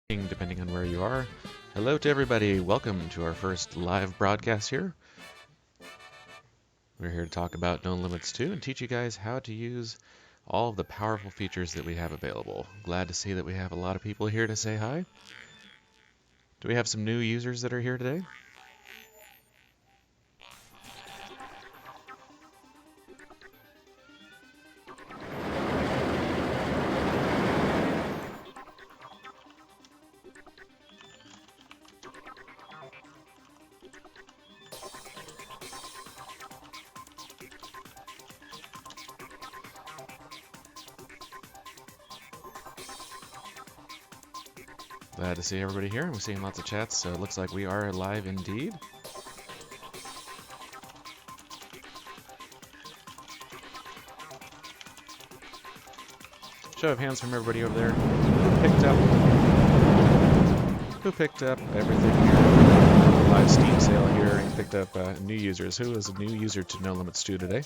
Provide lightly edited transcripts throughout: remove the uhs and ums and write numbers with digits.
depending on where you are. Hello to everybody. Welcome to our first live broadcast here. We're here to talk about NoLimits 2 and teach you guys how to use all of the powerful features that we have available. Glad to see that we have a lot of people here to say hi. Do we have some new users that are here today? Glad to see everybody here. We're seeing lots of chats, so it looks like we are live indeed. Show of hands from everybody over there. Who picked up everything here? Live Steam sale here and picked up new users. Who is a new user to NoLimits 2 today?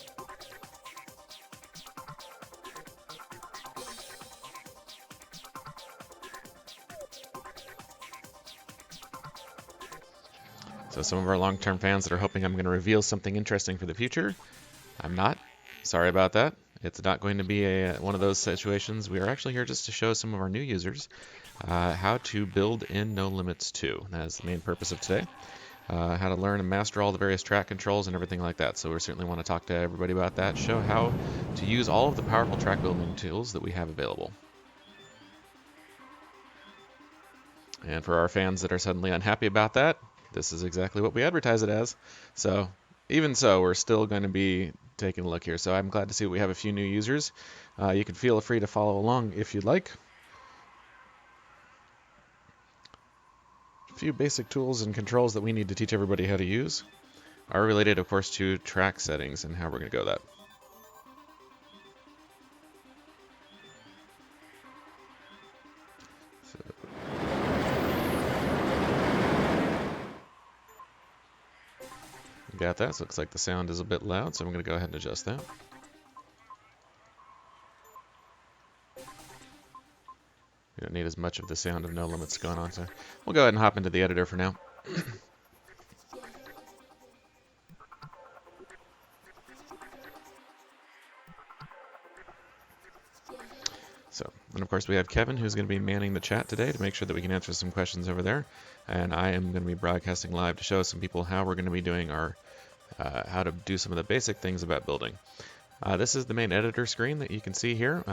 So some of our long-term fans that are hoping I'm going to reveal something interesting for the future. I'm not. Sorry about that. It's not going to be one of those situations. We are actually here just to show some of our new users how to build in NoLimits 2. That is the main purpose of today. How to learn and master all the various track controls and everything like that. So we certainly want to talk to everybody about that. Show how to use all of the powerful track building tools that we have available. And for our fans that are suddenly unhappy about that, this is exactly what we advertise it as. So even so, we're still going to be taking a look here. So I'm glad to see we have a few new users. You can feel free to follow along if you'd like. A few basic tools and controls that we need to teach everybody how to use are related, of course, to track settings and how we're going to go that. Got that. So it looks like the sound is a bit loud, so I'm going to go ahead and adjust that. We don't need as much of the sound of NoLimits going on, so we'll go ahead and hop into the editor for now. And of course we have Kevin, who's going to be manning the chat today to make sure that we can answer some questions over there. And I am going to be broadcasting live to show some people how we're going to be doing our, how to do some of the basic things about building. This is the main editor screen that you can see here.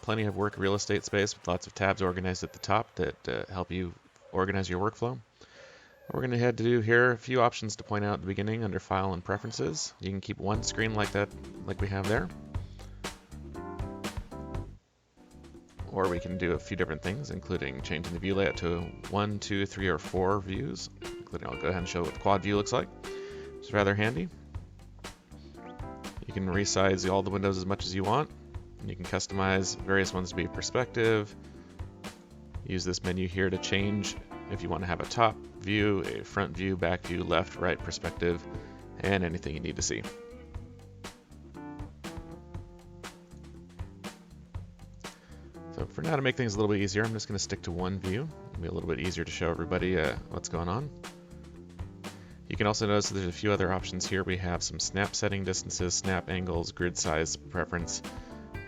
Plenty of work real estate space with lots of tabs organized at the top that help you organize your workflow. We're going to head to do here a few options to point out at the beginning under File and Preferences. You can keep one screen like that, like we have there. Or we can do a few different things, including changing the view layout to 1, 2, 3, or 4 views. I'll go ahead and show what the quad view looks like. It's rather handy. You can resize all the windows as much as you want. You can customize various ones to be perspective. Use this menu here to change if you want to have a top view, a front view, back view, left, right perspective, and anything you need to see. So for now, to make things a little bit easier, I'm just going to stick to one view. It'll be a little bit easier to show everybody what's going on. You can also notice that there's a few other options here. We have some snap setting distances, snap angles, grid size preference,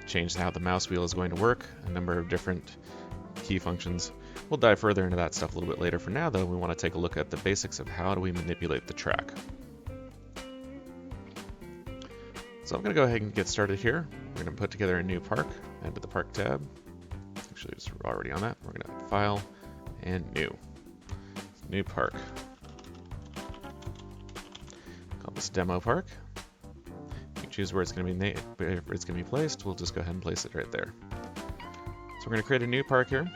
change how the mouse wheel is going to work, a number of different key functions. We'll dive further into that stuff a little bit later. For now, though, we want to take a look at the basics of how do we manipulate the track. So I'm going to go ahead and get started here. We're going to put together a new park, add to the Park tab. Actually, it's already on that. We're going to File and New Park. Call this Demo Park. You can choose where it's going to be placed. We'll just go ahead and place it right there. So we're going to create a new park here.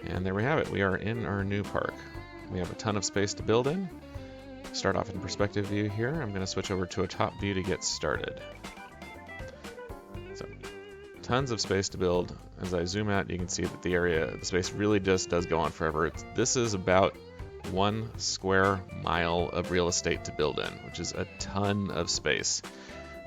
And there we have it. We are in our new park. We have a ton of space to build in. Start off in perspective view here. I'm going to switch over to a top view to get started. So, tons of space to build. As I zoom out, you can see that the space really just does go on forever. This is about 1 square mile of real estate to build in, which is a ton of space.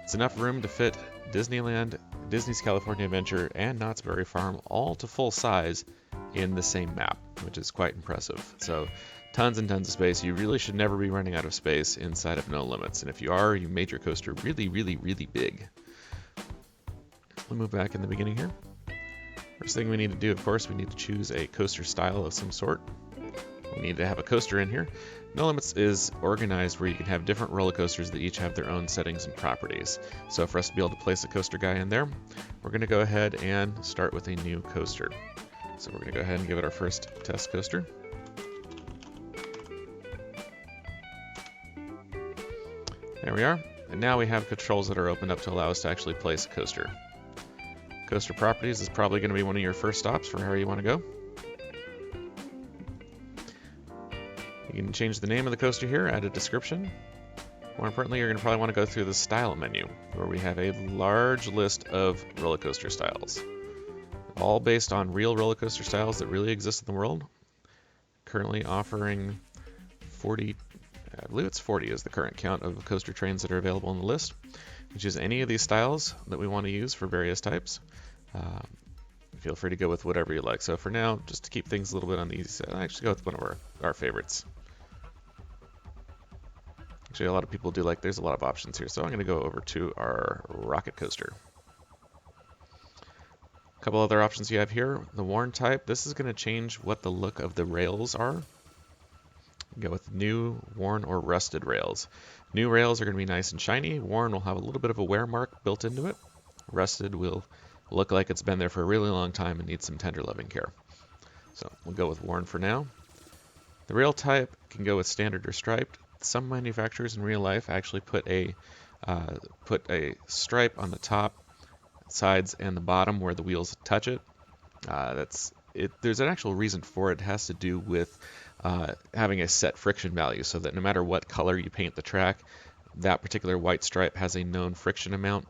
It's enough room to fit Disneyland, Disney's California Adventure, and Knott's Berry Farm all to full size in the same map, which is quite impressive. So tons and tons of space. You really should never be running out of space inside of NoLimits. And if you are, you made your coaster really, really, really big. We'll move back in the beginning here. First thing we need to do, of course, we need to choose a coaster style of some sort. We need to have a coaster in here. NoLimits is organized where you can have different roller coasters that each have their own settings and properties. So for us to be able to place a coaster guy in there, we're going to go ahead and start with a new coaster. So we're going to go ahead and give it our first test coaster. There we are. And now we have controls that are opened up to allow us to actually place a coaster. Coaster properties is probably going to be one of your first stops for where you want to go. You can change the name of the coaster here, add a description. More importantly, you're going to probably want to go through the style menu, where we have a large list of roller coaster styles, all based on real roller coaster styles that really exist in the world. Currently offering 40, I believe it's 40 is the current count of coaster trains that are available on the list. You choose any of these styles that we want to use for various types. Feel free to go with whatever you like. So for now, just to keep things a little bit on the easy side, I actually go with one of our favorites. Actually, a lot of people do like, there's a lot of options here. So I'm going to go over to our rocket coaster. A couple other options you have here. The worn type, this is going to change what the look of the rails are. Go with new, worn, or rusted rails. New rails are going to be nice and shiny. Worn will have a little bit of a wear mark built into it. Rusted will look like it's been there for a really long time and needs some tender loving care. So we'll go with worn for now. The rail type can go with standard or striped. Some manufacturers in real life actually put a stripe on the top, sides, and the bottom where the wheels touch it. There's an actual reason for it. It has to do with having a set friction value, so that no matter what color you paint the track, that particular white stripe has a known friction amount.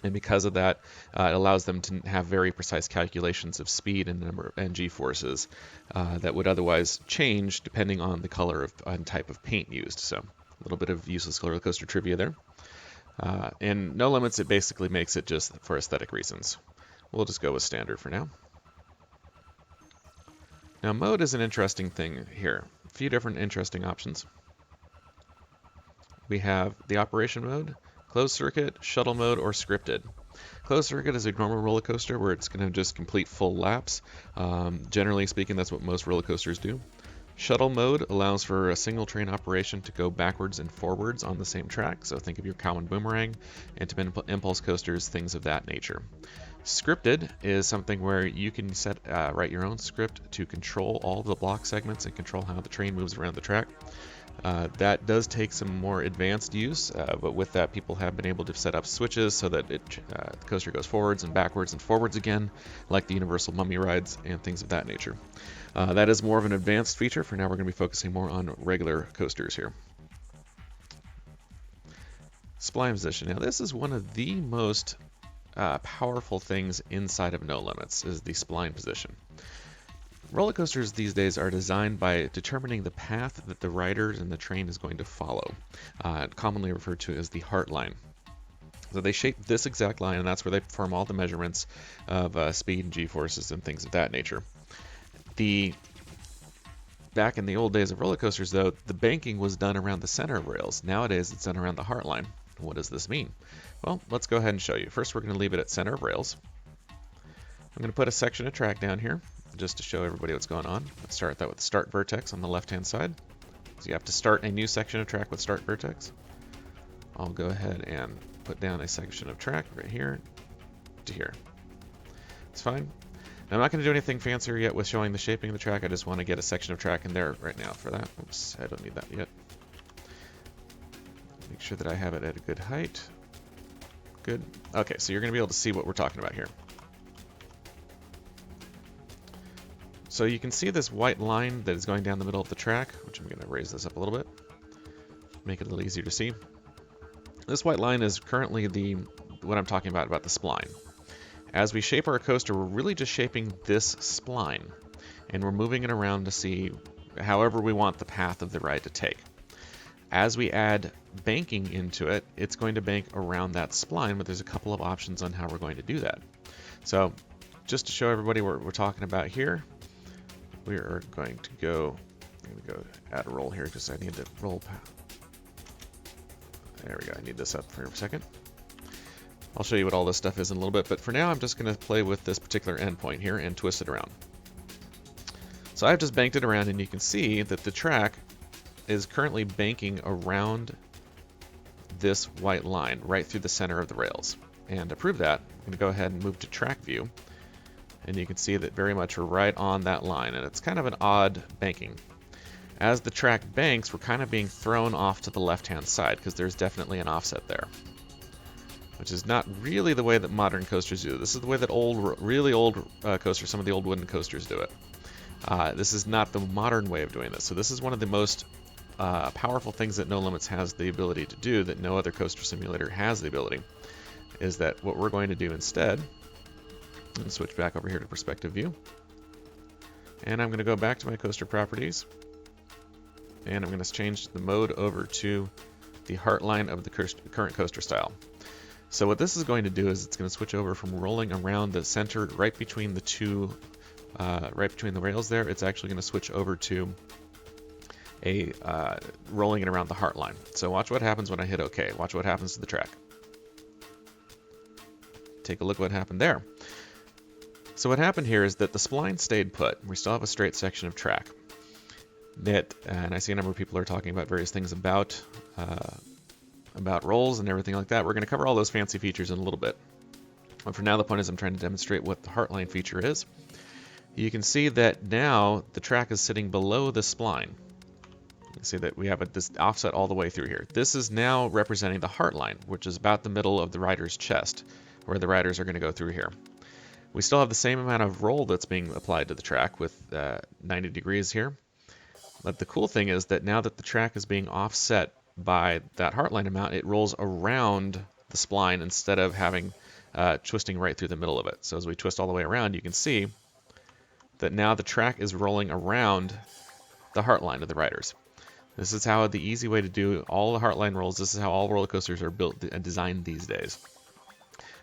And because of that, it allows them to have very precise calculations of speed and number and g-forces that would otherwise change depending on the color and type of paint used. So a little bit of useless roller coaster trivia there. In NoLimits, it basically makes it just for aesthetic reasons. We'll just go with standard for now. Now mode is an interesting thing here. A few different interesting options. We have the operation mode, closed circuit, shuttle mode, or scripted. Closed circuit is a normal roller coaster where it's going to just complete full laps. Generally speaking, that's what most roller coasters do. Shuttle mode allows for a single train operation to go backwards and forwards on the same track. So think of your common boomerang, intimate impulse coasters, things of that nature. Scripted is something where you can write your own script to control all the block segments and control how the train moves around the track. That does take some more advanced use, but with that, people have been able to set up switches so that the coaster goes forwards and forwards again, like the Universal Mummy rides and things of that nature. That is more of an advanced feature. For now, we're going to be focusing more on regular coasters here. Spline position. Now, this is one of the most powerful things inside of NoLimits, is the spline position. Roller coasters these days are designed by determining the path that the rider and the train is going to follow, commonly referred to as the heart line. So they shape this exact line, and that's where they perform all the measurements of speed and g-forces and things of that nature. Back in the old days of roller coasters, though, the banking was done around the center of rails. Nowadays, it's done around the heart line. What does this mean? Well, let's go ahead and show you. First, we're going to leave it at center of rails. I'm going to put a section of track down here, just to show everybody what's going on. Let's start that with the start vertex on the left-hand side. So you have to start a new section of track with start vertex. I'll go ahead and put down a section of track right here to here. It's fine. Now, I'm not going to do anything fancier yet with showing the shaping of the track. I just want to get a section of track in there right now for that. Oops, I don't need that yet. Make sure that I have it at a good height. Good. Okay, so you're going to be able to see what we're talking about here. So you can see this white line that is going down the middle of the track, which I'm going to raise this up a little bit, make it a little easier to see. This white line is currently what I'm talking about the spline. As we shape our coaster, we're really just shaping this spline, and we're moving it around to see however we want the path of the ride to take. As we add banking into it, it's going to bank around that spline, but there's a couple of options on how we're going to do that. So just to show everybody what we're talking about here, we are going to go add a roll here because I need the roll. There we go, I need this up for a second. I'll show you what all this stuff is in a little bit, but for now I'm just going to play with this particular endpoint here and twist it around. So I've just banked it around, and you can see that the track is currently banking around this white line right through the center of the rails. And to prove that, I'm going to go ahead and move to track view, and you can see that very much we're right on that line, and it's kind of an odd banking. As the track banks, we're kind of being thrown off to the left-hand side because there's definitely an offset there, which is not really the way that modern coasters do it. This is the way that really old coasters, some of the old wooden coasters do it. This is not the modern way of doing this. So this is one of the most powerful things that NoLimits has the ability to do that no other coaster simulator has the ability, is that what we're going to do instead, and switch back over here to perspective view, and I'm going to go back to my coaster properties, and I'm going to change the mode over to the heartline of the current coaster style. So what this is going to do is it's going to switch over from rolling around the center right between the two, right between the rails there. It's actually going to switch over to a rolling it around the heartline. So watch what happens when I hit OK. Watch what happens to the track. Take a look what happened there. So what happened here is that the spline stayed put. We still have a straight section of track. And I see a number of people are talking about various things about rolls and everything like that. We're going to cover all those fancy features in a little bit. But for now, the point is I'm trying to demonstrate what the heartline feature is. You can see that now the track is sitting below the spline. You see that we have this offset all the way through here. This is now representing the heartline, which is about the middle of the rider's chest, where the riders are going to go through here. We still have the same amount of roll that's being applied to the track with 90 degrees here. But the cool thing is that now that the track is being offset by that heartline amount, it rolls around the spline instead of having twisting right through the middle of it. So as we twist all the way around, you can see that now the track is rolling around the heartline of the riders. This is how the easy way to do all the heartline rolls. This is how all roller coasters are built and designed these days.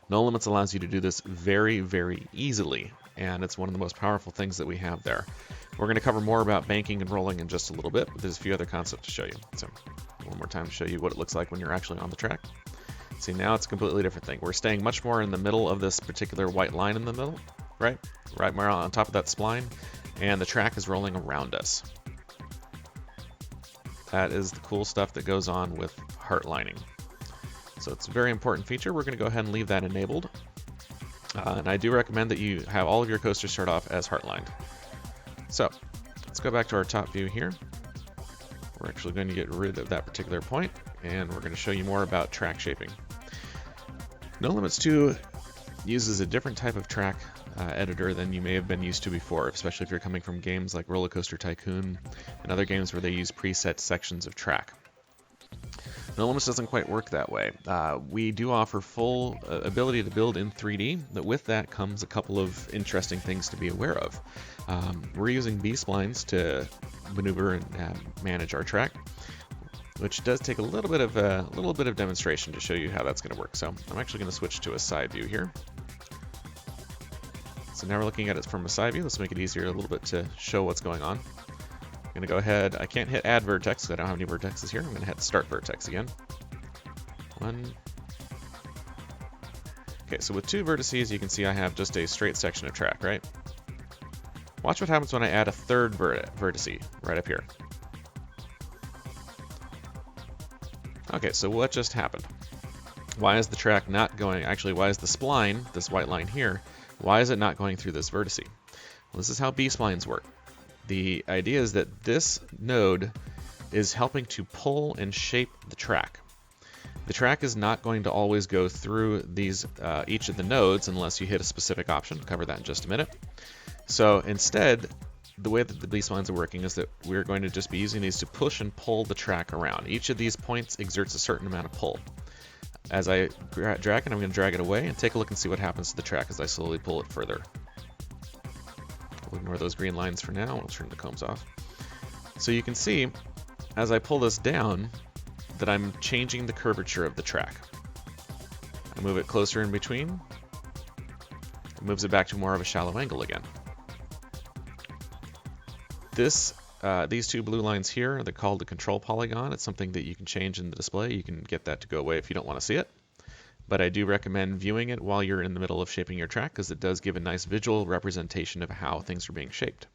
NoLimits allows you to do this very, very easily, and it's one of the most powerful things that we have there. We're going to cover more about banking and rolling in just a little bit, but there's a few other concepts to show you. So one more time to show you what it looks like when you're actually on the track. See, now it's a completely different thing. We're staying much more in the middle of this particular white line in the middle, right more on top of that spline, and the track is rolling around us. That is the cool stuff that goes on with heartlining. So it's a very important feature. We're going to go ahead and leave that enabled. And I do recommend that you have all of your coasters start off as heartlined. So let's go back to our top view here. We're actually going to get rid of that particular point, and we're going to show you more about track shaping. NoLimits 2 uses a different type of track editor than you may have been used to before, especially if you're coming from games like Roller Coaster Tycoon and other games where they use preset sections of track. NoLimits doesn't quite work that way. We do offer full ability to build in 3D, but with that comes a couple of interesting things to be aware of. We're using B-splines to maneuver and manage our track, which does take a little bit of demonstration to show you how that's going to work. So I'm actually going to switch to a side view here. So now we're looking at it from a side view. Let's make it easier a little bit to show what's going on. I'm going to go ahead. I can't hit add vertex because I don't have any vertexes here. I'm going to hit start vertex again. One. Okay, so with 2 vertices, you can see I have just a straight section of track, right? Watch what happens when I add a third vertice right up here. Okay, so what just happened? Why is the track not going, actually why is the spline, this white line here, why is it not going through this vertice? Well, this is how B-splines work. The idea is that this node is helping to pull and shape the track. The track is not going to always go through these each of the nodes unless you hit a specific option. I'll cover that in just a minute. So instead, the way that the B-splines are working is that we're going to just be using these to push and pull the track around. Each of these points exerts a certain amount of pull. As I drag it, I'm going to drag it away and take a look and see what happens to the track as I slowly pull it further. We'll ignore those green lines for now. We'll turn the combs off. So you can see, as I pull this down, that I'm changing the curvature of the track. I move it closer in between. It moves it back to more of a shallow angle again. These two blue lines here, they're called the control polygon. It's something that you can change in the display. You can get that to go away if you don't want to see it. But I do recommend viewing it while you're in the middle of shaping your track because it does give a nice visual representation of how things are being shaped.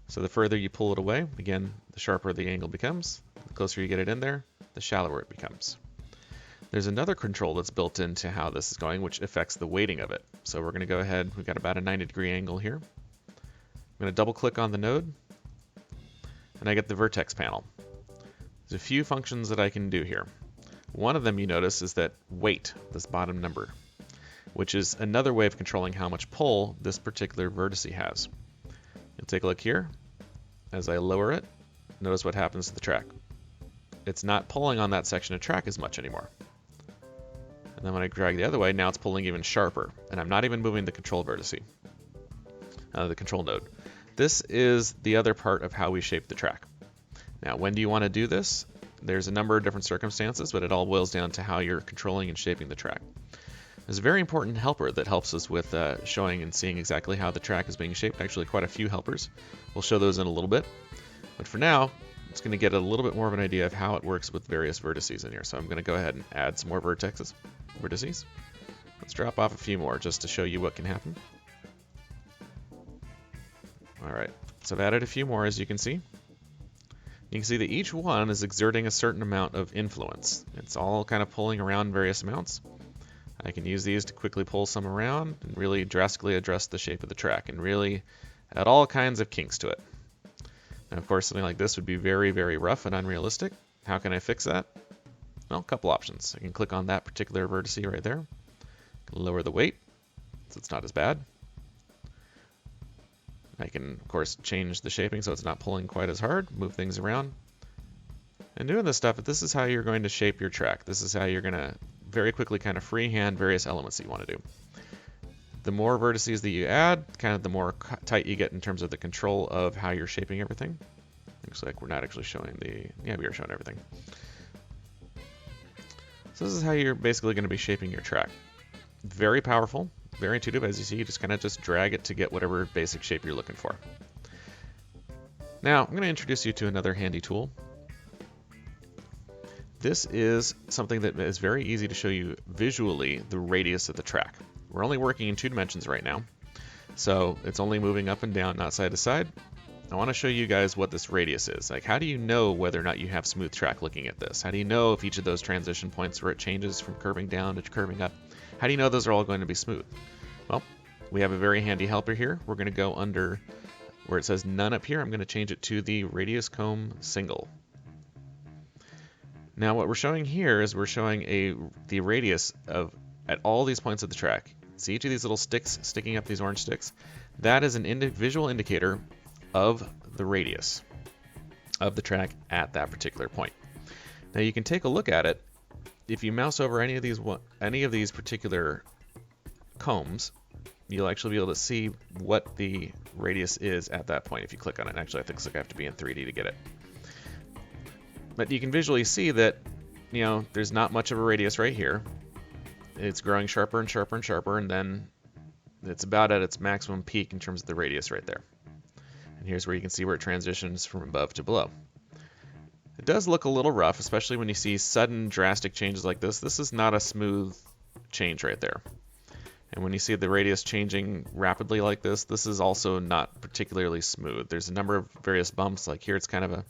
So the further you pull it away, again, the sharper the angle becomes. The closer you get it in there, the shallower it becomes. There's another control that's built into how this is going, which affects the weighting of it. So we're going to go ahead, we've got about a 90-degree angle here. I'm going to double click on the node, and I get the vertex panel. There's a few functions that I can do here. One of them you notice is that weight, this bottom number, which is another way of controlling how much pull this particular vertex has. You'll take a look here. As I lower it, notice what happens to the track. It's not pulling on that section of track as much anymore. And then when I drag the other way, now it's pulling even sharper, and I'm not even moving the control vertex, the control node. This is the other part of how we shape the track. Now, when do you want to do this? There's a number of different circumstances, but it all boils down to how you're controlling and shaping the track. There's a very important helper that helps us with showing and seeing exactly how the track is being shaped. Actually, quite a few helpers. We'll show those in a little bit. But for now, it's going to get a little bit more of an idea of how it works with various vertices in here. So I'm going to go ahead and add some more vertices. Let's drop off a few more just to show you what can happen. All right, so I've added a few more, as you can see. You can see that each one is exerting a certain amount of influence. It's all kind of pulling around various amounts. I can use these to quickly pull some around and really drastically adjust the shape of the track and really add all kinds of kinks to it. And of course, something like this would be very, very rough and unrealistic. How can I fix that? Well, a couple options. I can click on that particular vertex right there. Lower the weight so it's not as bad. I can, of course, change the shaping so it's not pulling quite as hard, move things around. And doing this stuff, this is how you're going to shape your track. This is how you're going to very quickly kind of freehand various elements that you want to do. The more vertices that you add, kind of the more tight you get in terms of the control of how you're shaping everything. Looks like we're not actually showing yeah, we are showing everything. So this is how you're basically going to be shaping your track. Very powerful. Very intuitive. As you see, you just kind of drag it to get whatever basic shape you're looking for. Now, I'm going to introduce you to another handy tool. This is something that is very easy to show you visually the radius of the track. We're only working in 2 dimensions right now, so it's only moving up and down, not side to side. I want to show you guys what this radius is. Like, how do you know whether or not you have smooth track looking at this? How do you know if each of those transition points where it changes from curving down to curving up, how do you know those are all going to be smooth? Well, we have a very handy helper here. We're going to go under where it says none up here. I'm going to change it to the radius comb single. Now what we're showing here is we're showing the radius at all these points of the track. See each of these little sticks sticking up, these orange sticks? That is an visual indicator of the radius of the track at that particular point. Now you can take a look at it. If you mouse over any of these particular combs, you'll actually be able to see what the radius is at that point if you click on it. Actually, I think I have to be in 3D to get it. But you can visually see that, there's not much of a radius right here. It's growing sharper and sharper and sharper, and then it's about at its maximum peak in terms of the radius right there. And here's where you can see where it transitions from above to below. It does look a little rough, especially when you see sudden drastic changes like this. This is not a smooth change right there. And when you see the radius changing rapidly like this, this is also not particularly smooth. There's a number of various bumps. Like here, it's kind of a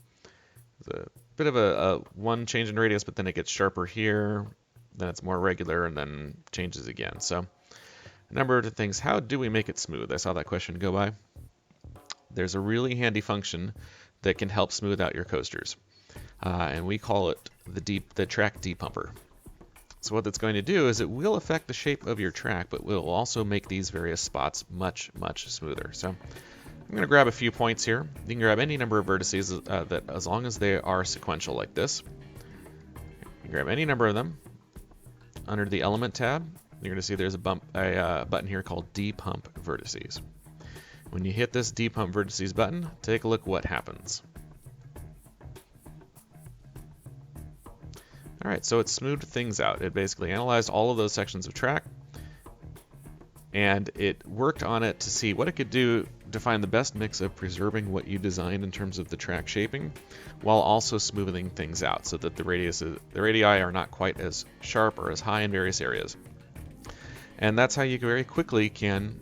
bit of a one change in radius, but then it gets sharper here, then it's more regular, and then changes again. So a number of things. How do we make it smooth? I saw that question go by. There's a really handy function that can help smooth out your coasters. And we call it the track depumper. So what that's going to do is it will affect the shape of your track, but will also make these various spots much, much smoother. So I'm going to grab a few points here. You can grab any number of vertices that, as long as they are sequential like this. You can grab any number of them. Under the Element tab, you're going to see there's a button here called Depump Vertices. When you hit this Depump Vertices button, take a look what happens. All right, so it smoothed things out. It basically analyzed all of those sections of track, and it worked on it to see what it could do to find the best mix of preserving what you designed in terms of the track shaping, while also smoothing things out so that the radii are not quite as sharp or as high in various areas. And that's how you very quickly can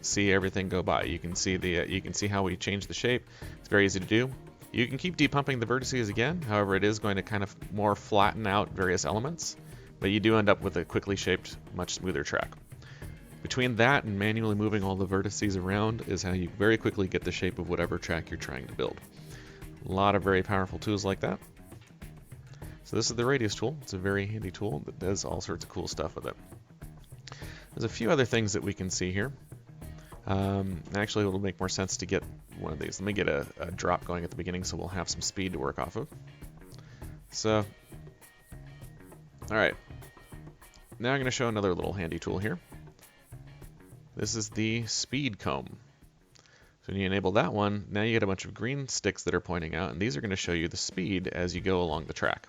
see everything go by. You can see how we change the shape. It's very easy to do. You can keep depumping the vertices again. However, it is going to kind of more flatten out various elements, but you do end up with a quickly shaped, much smoother track. Between that and manually moving all the vertices around is how you very quickly get the shape of whatever track you're trying to build. A lot of very powerful tools like that. So this is the radius tool. It's a very handy tool that does all sorts of cool stuff with it. There's a few other things that we can see here. Actually, it'll make more sense to get one of these. Let me get a drop going at the beginning so we'll have some speed to work off of. So, alright. Now I'm going to show another little handy tool here. This is the speed comb. So when you enable that one, now you get a bunch of green sticks that are pointing out, and these are going to show you the speed as you go along the track.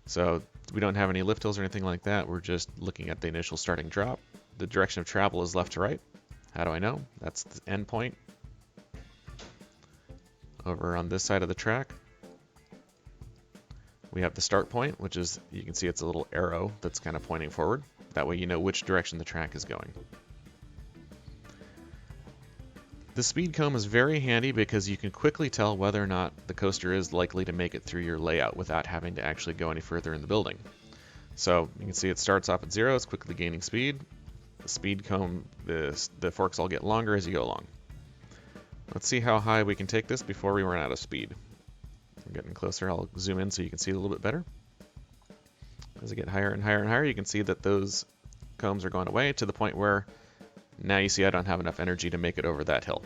So we don't have any lift hills or anything like that. We're just looking at the initial starting drop. The direction of travel is left to right. How do I know? That's the end point. Over on this side of the track, we have the start point, which is, you can see it's a little arrow that's kind of pointing forward. That way you know which direction the track is going. The speed comb is very handy because you can quickly tell whether or not the coaster is likely to make it through your layout without having to actually go any further in the building. So you can see it starts off at 0, it's quickly gaining speed. The speed comb, the forks all get longer as you go along. Let's see how high we can take this before we run out of speed. I'm getting closer. I'll zoom in so you can see it a little bit better. As I get higher and higher and higher, you can see that those combs are going away to the point where now you see I don't have enough energy to make it over that hill.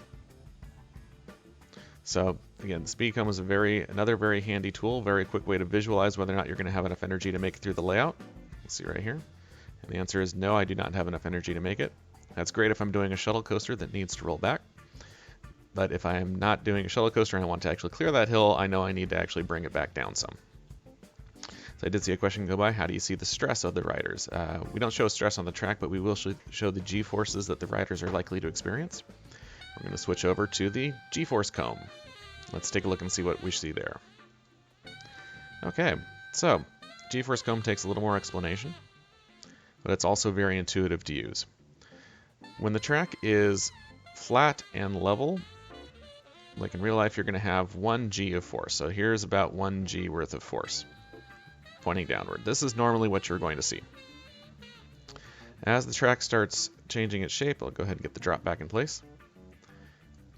So again, the speed comb is another very handy tool, very quick way to visualize whether or not you're going to have enough energy to make it through the layout. You'll see right here. And the answer is no, I do not have enough energy to make it. That's great if I'm doing a shuttle coaster that needs to roll back. But if I am not doing a shuttle coaster and I want to actually clear that hill, I know I need to actually bring it back down some. So I did see a question go by, how do you see the stress of the riders? We don't show stress on the track, but we will show the G-forces that the riders are likely to experience. We're going to switch over to the G-force comb. Let's take a look and see what we see there. Okay, so G-force comb takes a little more explanation, but it's also very intuitive to use. When the track is flat and level, like in real life, you're going to have 1 G of force. So here's about 1 G worth of force pointing downward. This is normally what you're going to see. As the track starts changing its shape, I'll go ahead and get the drop back in place.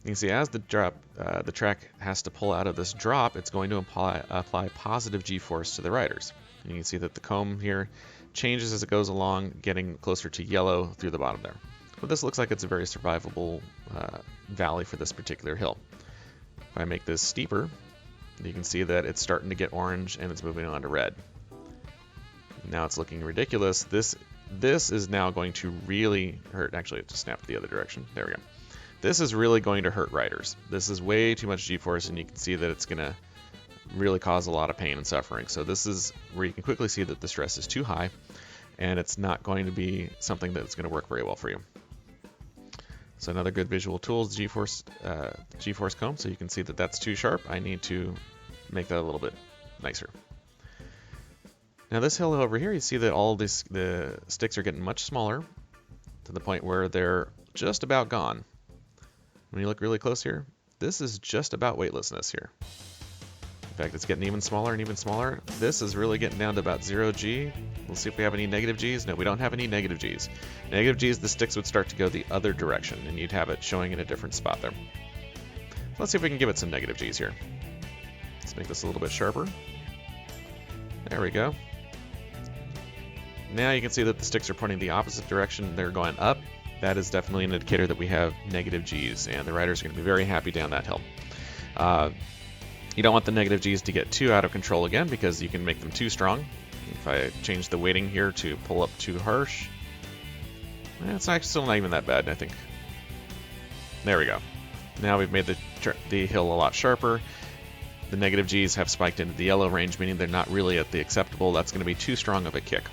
You can see as the track has to pull out of this drop, it's going to apply positive G-force to the riders. And you can see that the comb here changes as it goes along, getting closer to yellow through the bottom there. But this looks like it's a very survivable valley for this particular hill. If I make this steeper, you can see that it's starting to get orange and it's moving on to red. Now it's looking ridiculous. This is now going to really hurt. Actually, it just snapped the other direction. There we go. This is really going to hurt riders. This is way too much G-force, and you can see that it's going to really cause a lot of pain and suffering. So this is where you can quickly see that the stress is too high, and it's not going to be something that's going to work very well for you. So another good visual tool is G-force comb. So you can see that that's too sharp. I need to make that a little bit nicer. Now this hill over here, you see that the sticks are getting much smaller to the point where they're just about gone. When you look really close here, this is just about weightlessness here. In fact, it's getting even smaller and even smaller. This is really getting down to about 0 G. We'll see if we have any negative G's. No, we don't have any negative G's. Negative G's, the sticks would start to go the other direction, and you'd have it showing in a different spot there. Let's see if we can give it some negative G's here. Let's make this a little bit sharper. There we go. Now you can see that the sticks are pointing the opposite direction. They're going up. That is definitely an indicator that we have negative G's, and the riders are going to be very happy down that hill. You don't want the negative G's to get too out of control again, because you can make them too strong. If I change the weighting here to pull up too harsh, it's actually still not even that bad, I think. There we go. Now we've made the hill a lot sharper. the negative G's have spiked into the yellow range, meaning they're not really at the acceptable. That's going to be too strong of a kick.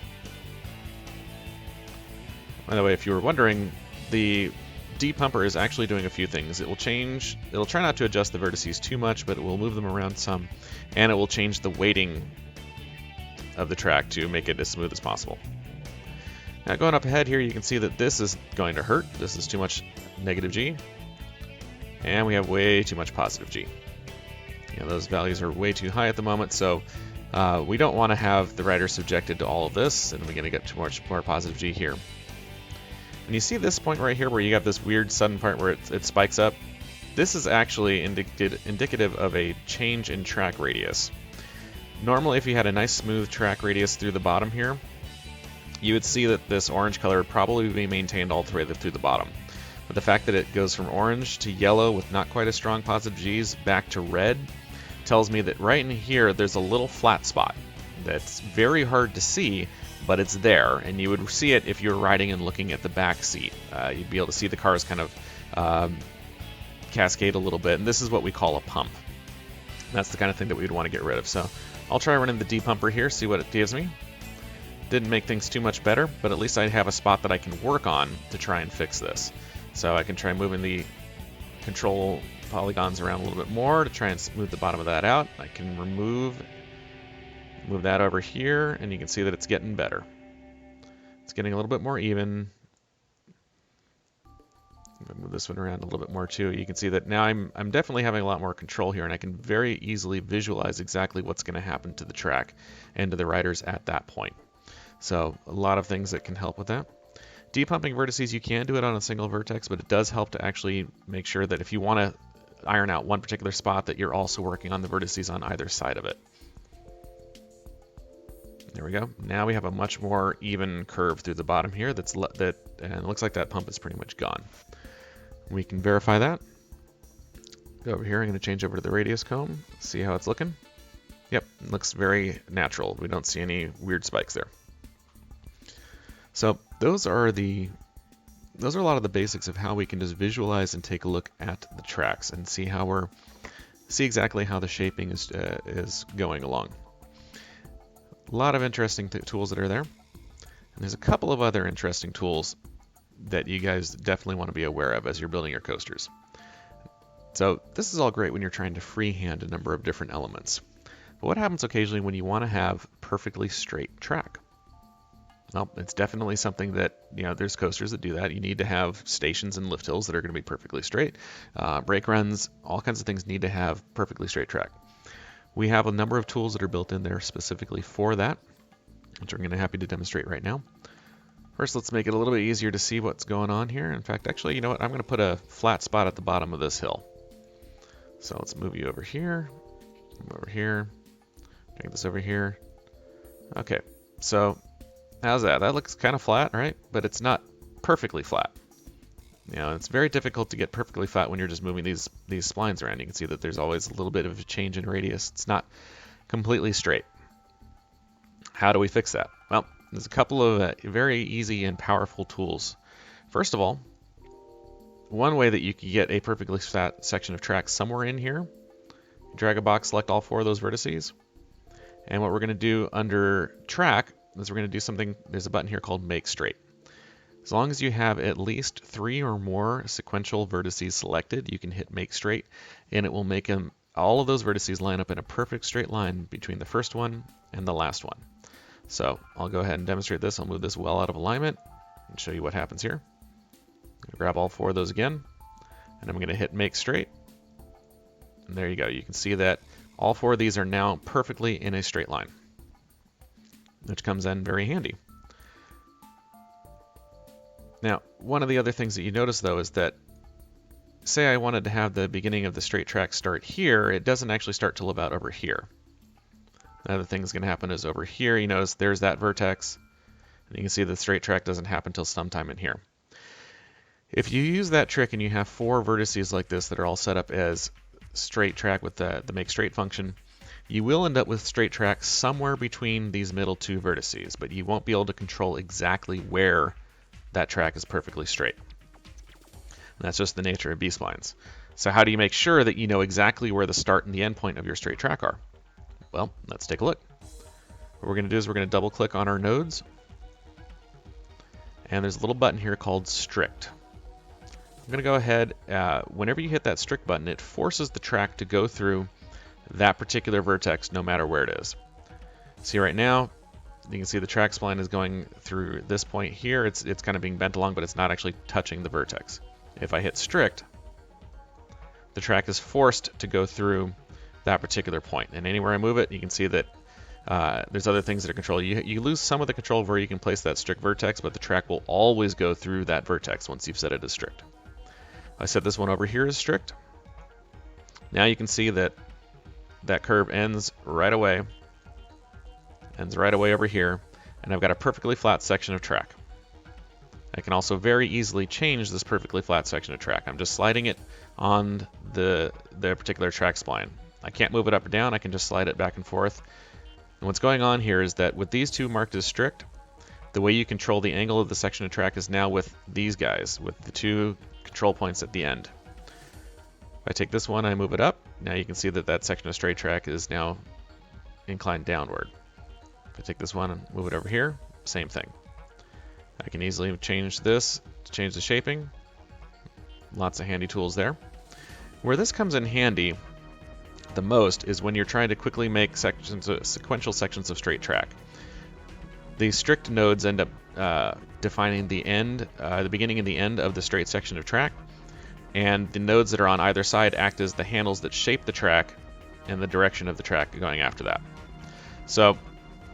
By the way, if you were wondering, the depumper is actually doing a few things. It'll try not to adjust the vertices too much, but it will move them around some, and it will change the weighting of the track to make it as smooth as possible. Now going up ahead here, you can see that this is going to hurt. This is too much negative G, and we have way too much positive G. Those values are way too high at the moment, so we don't want to have the rider subjected to all of this, and we're going to get too much more positive G here. And you see this point right here where you got this weird sudden part where it spikes up? This is actually indicative of a change in track radius. Normally, if you had a nice smooth track radius through the bottom here, you would see that this orange color would probably be maintained all the way through the bottom. But the fact that it goes from orange to yellow with not quite as strong positive G's back to red tells me that right in here there's a little flat spot that's very hard to see, but it's there, and you would see it if you were riding and looking at the back seat. You'd be able to see the cars kind of cascade a little bit, and this is what we call a pump. That's the kind of thing that we would want to get rid of. So I'll try running the depumper here, see what it gives me. Didn't make things too much better, but at least I have a spot that I can work on to try and fix this. So I can try moving the control polygons around a little bit more to try and smooth the bottom of that out. I can move that over here, and you can see that it's getting better. It's getting a little bit more even. Move this one around a little bit more too. You can see that now I'm definitely having a lot more control here, and I can very easily visualize exactly what's going to happen to the track and to the riders at that point. So a lot of things that can help with that. Depumping vertices, you can do it on a single vertex, but it does help to actually make sure that if you want to iron out one particular spot, that you're also working on the vertices on either side of it. There we go. Now we have a much more even curve through the bottom here. And it looks like that pump is pretty much gone. We can verify that. Go over here. I'm going to change over to the radius comb. See how it's looking. Yep, it looks very natural. We don't see any weird spikes there. So those are a lot of the basics of how we can just visualize and take a look at the tracks and see exactly how the shaping is going along. A lot of interesting tools that are there. And there's a couple of other interesting tools that you guys definitely want to be aware of as you're building your coasters. So this is all great when you're trying to freehand a number of different elements. But what happens occasionally when you want to have perfectly straight track? Well, it's definitely something that, there's coasters that do that. You need to have stations and lift hills that are going to be perfectly straight. Brake runs, all kinds of things need to have perfectly straight track. We have a number of tools that are built in there specifically for that, which I'm going to happy to demonstrate right now. First, let's make it a little bit easier to see what's going on here. In fact, actually, you know what? I'm going to put a flat spot at the bottom of this hill. So let's move you over here, take this over here. Okay, so how's that? That looks kind of flat, right? But it's not perfectly flat. It's very difficult to get perfectly flat when you're just moving these splines around. You can see that there's always a little bit of a change in radius. It's not completely straight. How do we fix that? Well, there's a couple of very easy and powerful tools. First of all, one way that you can get a perfectly flat section of track somewhere in here, drag a box, select all 4 of those vertices. And what we're going to do under track is we're going to do something. There's a button here called Make Straight. As long as you have at least 3 or more sequential vertices selected, you can hit Make Straight, and it will make all of those vertices line up in a perfect straight line between the first one and the last one. So I'll go ahead and demonstrate this. I'll move this well out of alignment and show you what happens here. I'm going to grab all 4 of those again, and I'm going to hit Make Straight. And there you go. You can see that all 4 of these are now perfectly in a straight line, which comes in very handy. Now, one of the other things that you notice, though, is that say I wanted to have the beginning of the straight track start here, it doesn't actually start till about over here. Another thing that's going to happen is over here, you notice there's that vertex, and you can see the straight track doesn't happen till sometime in here. If you use that trick and you have 4 vertices like this that are all set up as straight track with the Make Straight function, you will end up with straight track somewhere between these middle 2 vertices, but you won't be able to control exactly where that track is perfectly straight. And that's just the nature of B-splines. So how do you make sure that you know exactly where the start and the end point of your straight track are? Well, let's take a look. What we're going to do is we're going to double click on our nodes, and there's a little button here called strict. I'm going to go ahead, whenever you hit that strict button, it forces the track to go through that particular vertex no matter where it is. See right now, you can see the track spline is going through this point here. It's kind of being bent along, but it's not actually touching the vertex. If I hit strict, the track is forced to go through that particular point. And anywhere I move it, you can see that there's other things that are controlled. You lose some of the control of where you can place that strict vertex, but the track will always go through that vertex once you've set it as strict. I set this one over here as strict. Now you can see that that curve ends right away over here, and I've got a perfectly flat section of track. I can also very easily change this perfectly flat section of track. I'm just sliding it on the particular track spline. I can't move it up or down, I can just slide it back and forth. And what's going on here is that with these two marked as strict, the way you control the angle of the section of track is now with these guys, with the two control points at the end. If I take this one, I move it up, now you can see that that section of straight track is now inclined downward. If I take this one and move it over here, same thing. I can easily change this to change the shaping. Lots of handy tools there. Where this comes in handy the most is when you're trying to quickly make sequential sections of straight track. These strict nodes end up defining the beginning and the end of the straight section of track, and the nodes that are on either side act as the handles that shape the track and the direction of the track going after that. So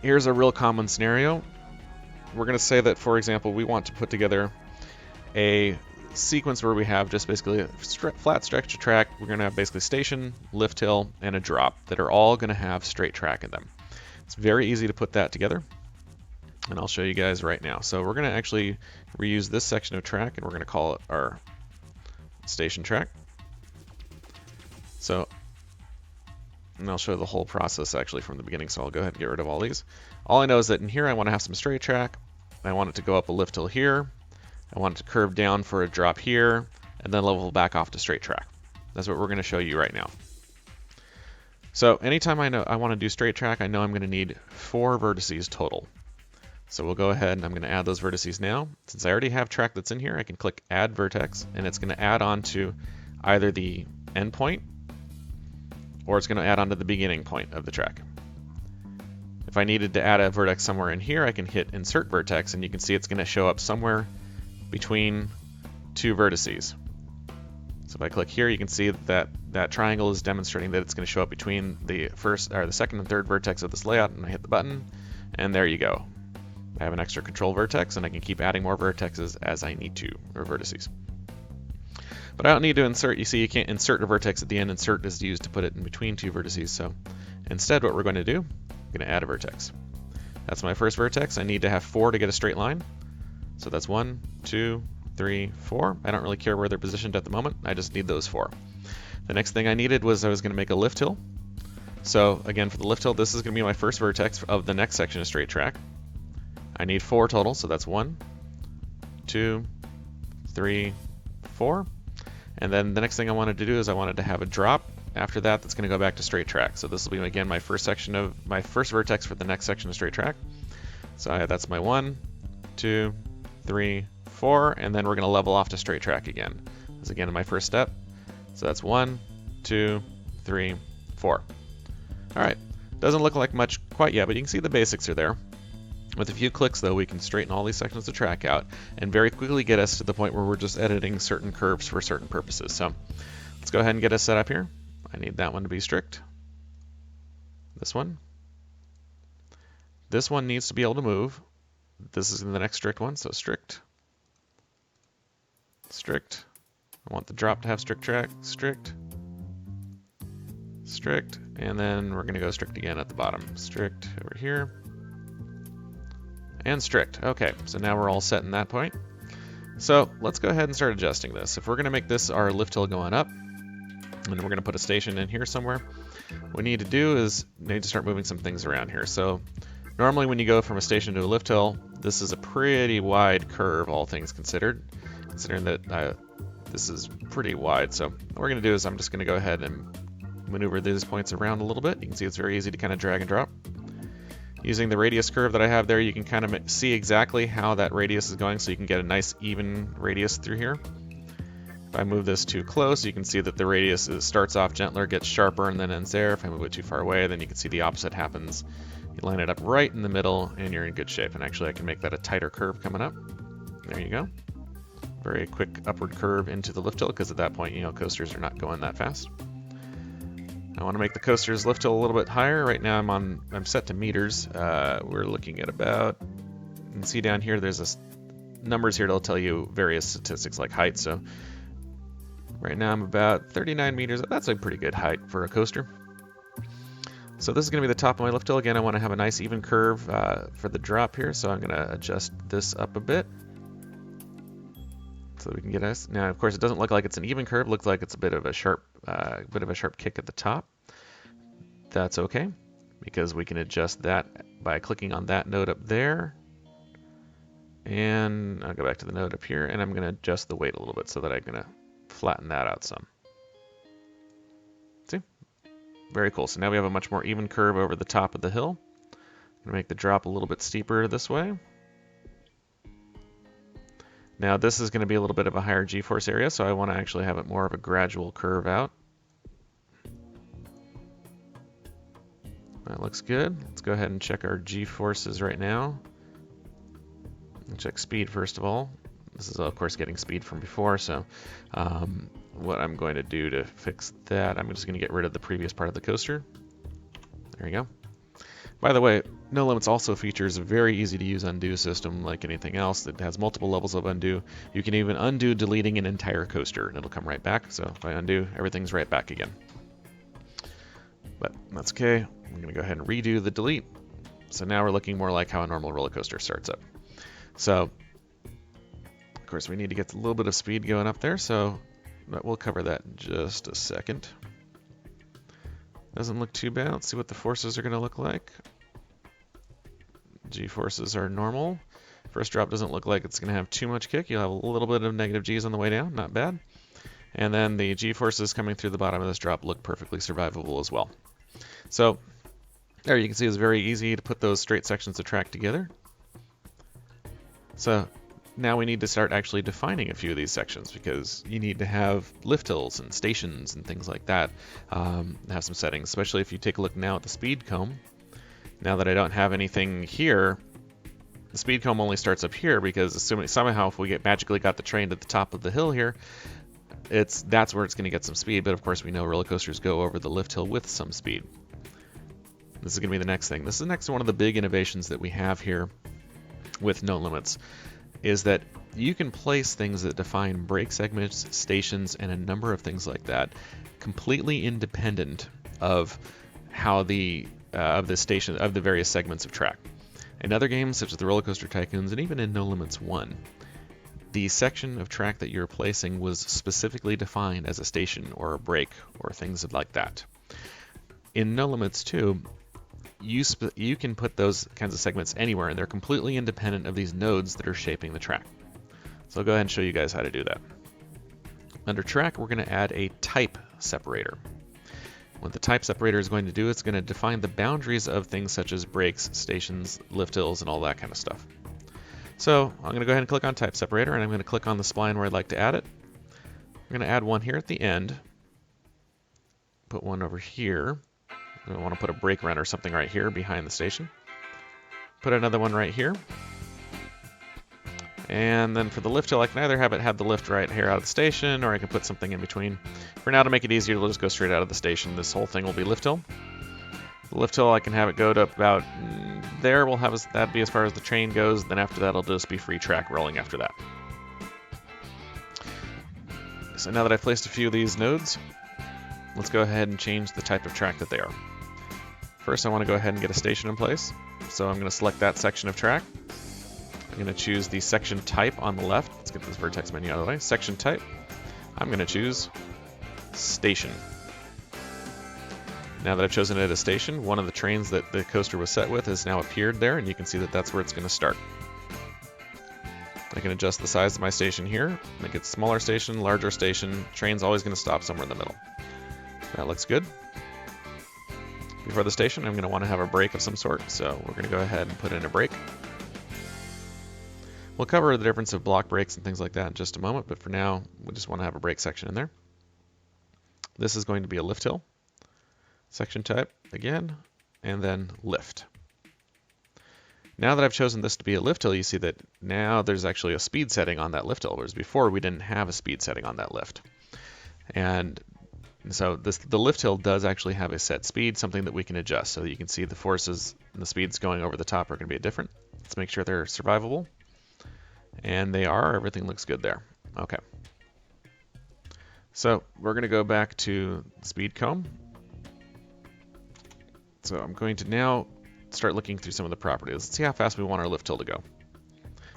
here's a real common scenario. We're going to say that, for example, we want to put together a sequence where we have just basically a flat stretch of track. We're going to have basically station, lift hill, and a drop that are all going to have straight track in them. It's very easy to put that together, and I'll show you guys right now. So we're going to actually reuse this section of track, and we're going to call it our station track. So, and I'll show the whole process actually from the beginning, so I'll go ahead and get rid of all these. All I know is that in here I want to have some straight track. I want it to go up a lift hill here. I want it to curve down for a drop here, and then level back off to straight track. That's what we're going to show you right now. So anytime I want to do straight track, I know I'm going to need 4 vertices total. So we'll go ahead and I'm going to add those vertices now. Since I already have track that's in here, I can click Add Vertex, and it's going to add on to either the end point or it's going to add on to the beginning point of the track. If I needed to add a vertex somewhere in here, I can hit Insert Vertex, and you can see it's going to show up somewhere between 2 vertices. So if I click here, you can see that that triangle is demonstrating that it's going to show up between the second and third vertex of this layout, and I hit the button, and there you go. I have an extra control vertex, and I can keep adding more vertexes as I need to, or vertices. But I don't need to insert. You see, you can't insert a vertex at the end. Insert is used to put it in between 2 vertices. So instead, what we're going to do, I'm going to add a vertex. That's my first vertex. I need to have 4 to get a straight line. So that's 1, 2, 3, 4. I don't really care where they're positioned at the moment. I just need those 4. The next thing I needed was I was going to make a lift hill. So again, for the lift hill, this is going to be my first vertex of the next section of straight track. I need 4 total, so that's 1, 2, 3, 4. And then the next thing I wanted to do is I wanted to have a drop after that that's going to go back to straight track. So this will be, again, my first vertex for the next section of straight track. So that's my 1, 2, 3, 4, and then we're going to level off to straight track again. This is again my first step. So that's 1, 2, 3, 4. All right, doesn't look like much quite yet, but you can see the basics are there. With a few clicks, though, we can straighten all these sections of track out and very quickly get us to the point where we're just editing certain curves for certain purposes. So let's go ahead and get us set up here. I need that one to be strict. This one. This one needs to be able to move. This is the next strict one, so strict. Strict. I want the drop to have strict track. Strict. Strict. And then we're going to go strict again at the bottom. Strict over here. And strict. Okay, so now we're all set in that point. So let's go ahead and start adjusting this. If we're going to make this our lift hill going up, and we're going to put a station in here somewhere, what we need to do is we need to start moving some things around here. So normally when you go from a station to a lift hill, this is a pretty wide curve, all things considered, considering that this is pretty wide. So what we're going to do is I'm just going to go ahead and maneuver these points around a little bit. You can see it's very easy to kind of drag and drop. Using the radius curve that I have there, you can kind of see exactly how that radius is going, so you can get a nice even radius through here. If I move this too close, you can see that the radius starts off gentler, gets sharper, and then ends there. If I move it too far away, then you can see the opposite happens. You line it up right in the middle, and you're in good shape. And actually, I can make that a tighter curve coming up. There you go. Very quick upward curve into the lift hill, because at that point, you know, coasters are not going that fast. I want to make the coaster's lift hill a little bit higher. Right now I'm set to meters. We're looking at about, you can see down here there's numbers here that'll tell you various statistics like height. So right now I'm about 39 meters. That's a pretty good height for a coaster. So this is going to be the top of my lift hill. Again, I want to have a nice even curve for the drop here. So I'm going to adjust this up a bit so we can get us. Now, of course, it doesn't look like it's an even curve. It looks like it's a bit of a sharp kick at the top. That's okay, because we can adjust that by clicking on that node up there. And I'll go back to the node up here, and I'm going to adjust the weight a little bit so that I'm going to flatten that out some. See? Very cool. So now we have a much more even curve over the top of the hill. I'm going to make the drop a little bit steeper this way. Now this is going to be a little bit of a higher G-force area, so I want to actually have it more of a gradual curve out. That looks good. Let's go ahead and check our G-forces right now. Check speed first of all. This is of course getting speed from before, so what I'm going to do to fix that, I'm just going to get rid of the previous part of the coaster. There you go. By the way, NoLimits also features a very easy to use undo system like anything else that has multiple levels of undo. You can even undo deleting an entire coaster and it'll come right back. So if I undo, everything's right back again. But that's okay. I'm going to go ahead and redo the delete. So now we're looking more like how a normal roller coaster starts up. So, of course, we need to get a little bit of speed going up there. So we'll cover that in just a second. Doesn't look too bad. Let's see what the forces are going to look like. G-forces are normal. First drop doesn't look like it's going to have too much kick. You'll have a little bit of negative G's on the way down. Not bad. And then the G-forces coming through the bottom of this drop look perfectly survivable as well. So there you can see it's very easy to put those straight sections of track together. So now we need to start actually defining a few of these sections, because you need to have lift hills and stations and things like that. Have some settings, especially if you take a look now at the speed comb. Now that I don't have anything here, the speed comb only starts up here, because assuming somehow if we magically got the train to the top of the hill here, that's where it's going to get some speed. But of course we know roller coasters go over the lift hill with some speed. This is going to be the next thing. This is next to one of the big innovations that we have here with NoLimits, is that you can place things that define brake segments, stations, and a number of things like that completely independent of how the various segments of track. In other games such as the Roller Coaster Tycoons and even in NoLimits 1, the section of track that you're placing was specifically defined as a station or a brake or things like that. In NoLimits 2, you can put those kinds of segments anywhere, and they're completely independent of these nodes that are shaping the track. So I'll go ahead and show you guys how to do that. Under track, we're going to add a type separator. What the type separator is going to do, it's going to define the boundaries of things such as brakes, stations, lift hills, and all that kind of stuff. So I'm going to go ahead and click on type separator, and I'm going to click on the spline where I'd like to add it. I'm going to add one here at the end. Put one over here. I want to put a brake run or something right here behind the station. Put another one right here. And then for the lift hill, I can either have it have the lift right here out of the station, or I can put something in between. For now, to make it easier, we'll just go straight out of the station. This whole thing will be lift hill. The lift hill, I can have it go to about there. We'll have that be as far as the train goes. Then after that, it'll just be free track rolling after that. So now that I've placed a few of these nodes, let's go ahead and change the type of track that they are. First, I want to go ahead and get a station in place. So I'm going to select that section of track. I'm going to choose the section type on the left. Let's get this vertex menu out of the way. Section type. I'm going to choose station. Now that I've chosen it as station, one of the trains that the coaster was set with has now appeared there, and you can see that that's where it's going to start. I can adjust the size of my station here, make it smaller station, larger station. Train's always going to stop somewhere in the middle. That looks good. Before the station, I'm going to want to have a brake of some sort, so we're going to go ahead and put in a brake. We'll cover the difference of block brakes and things like that in just a moment, but for now, we just want to have a brake section in there. This is going to be a lift hill. Section type, again, and then lift. Now that I've chosen this to be a lift hill, you see that now there's actually a speed setting on that lift hill, whereas before we didn't have a speed setting on that lift. And so the lift hill does actually have a set speed, something that we can adjust. So you can see the forces and the speeds going over the top are going to be different. Let's make sure they're survivable. And they are. Everything looks good there. Okay. So we're going to go back to speed comb. So I'm going to now start looking through some of the properties. Let's see how fast we want our lift hill to go.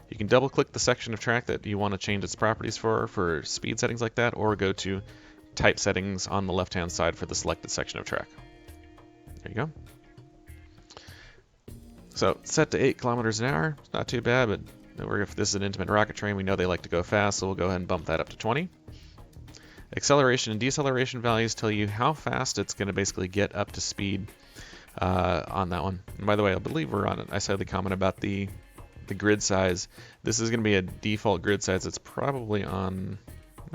You can double click the section of track that you want to change its properties for speed settings like that, or go to type settings on the left hand side for the selected section of track. There you go. So set to 8 kilometers an hour. It's not too bad, but if this is an intimate rocket train, we know they like to go fast, so we'll go ahead and bump that up to 20. Acceleration and deceleration values tell you how fast it's going to basically get up to speed on that one. And by the way, I believe we're on it. I said the comment about the grid size. This is going to be a default grid size. It's probably on.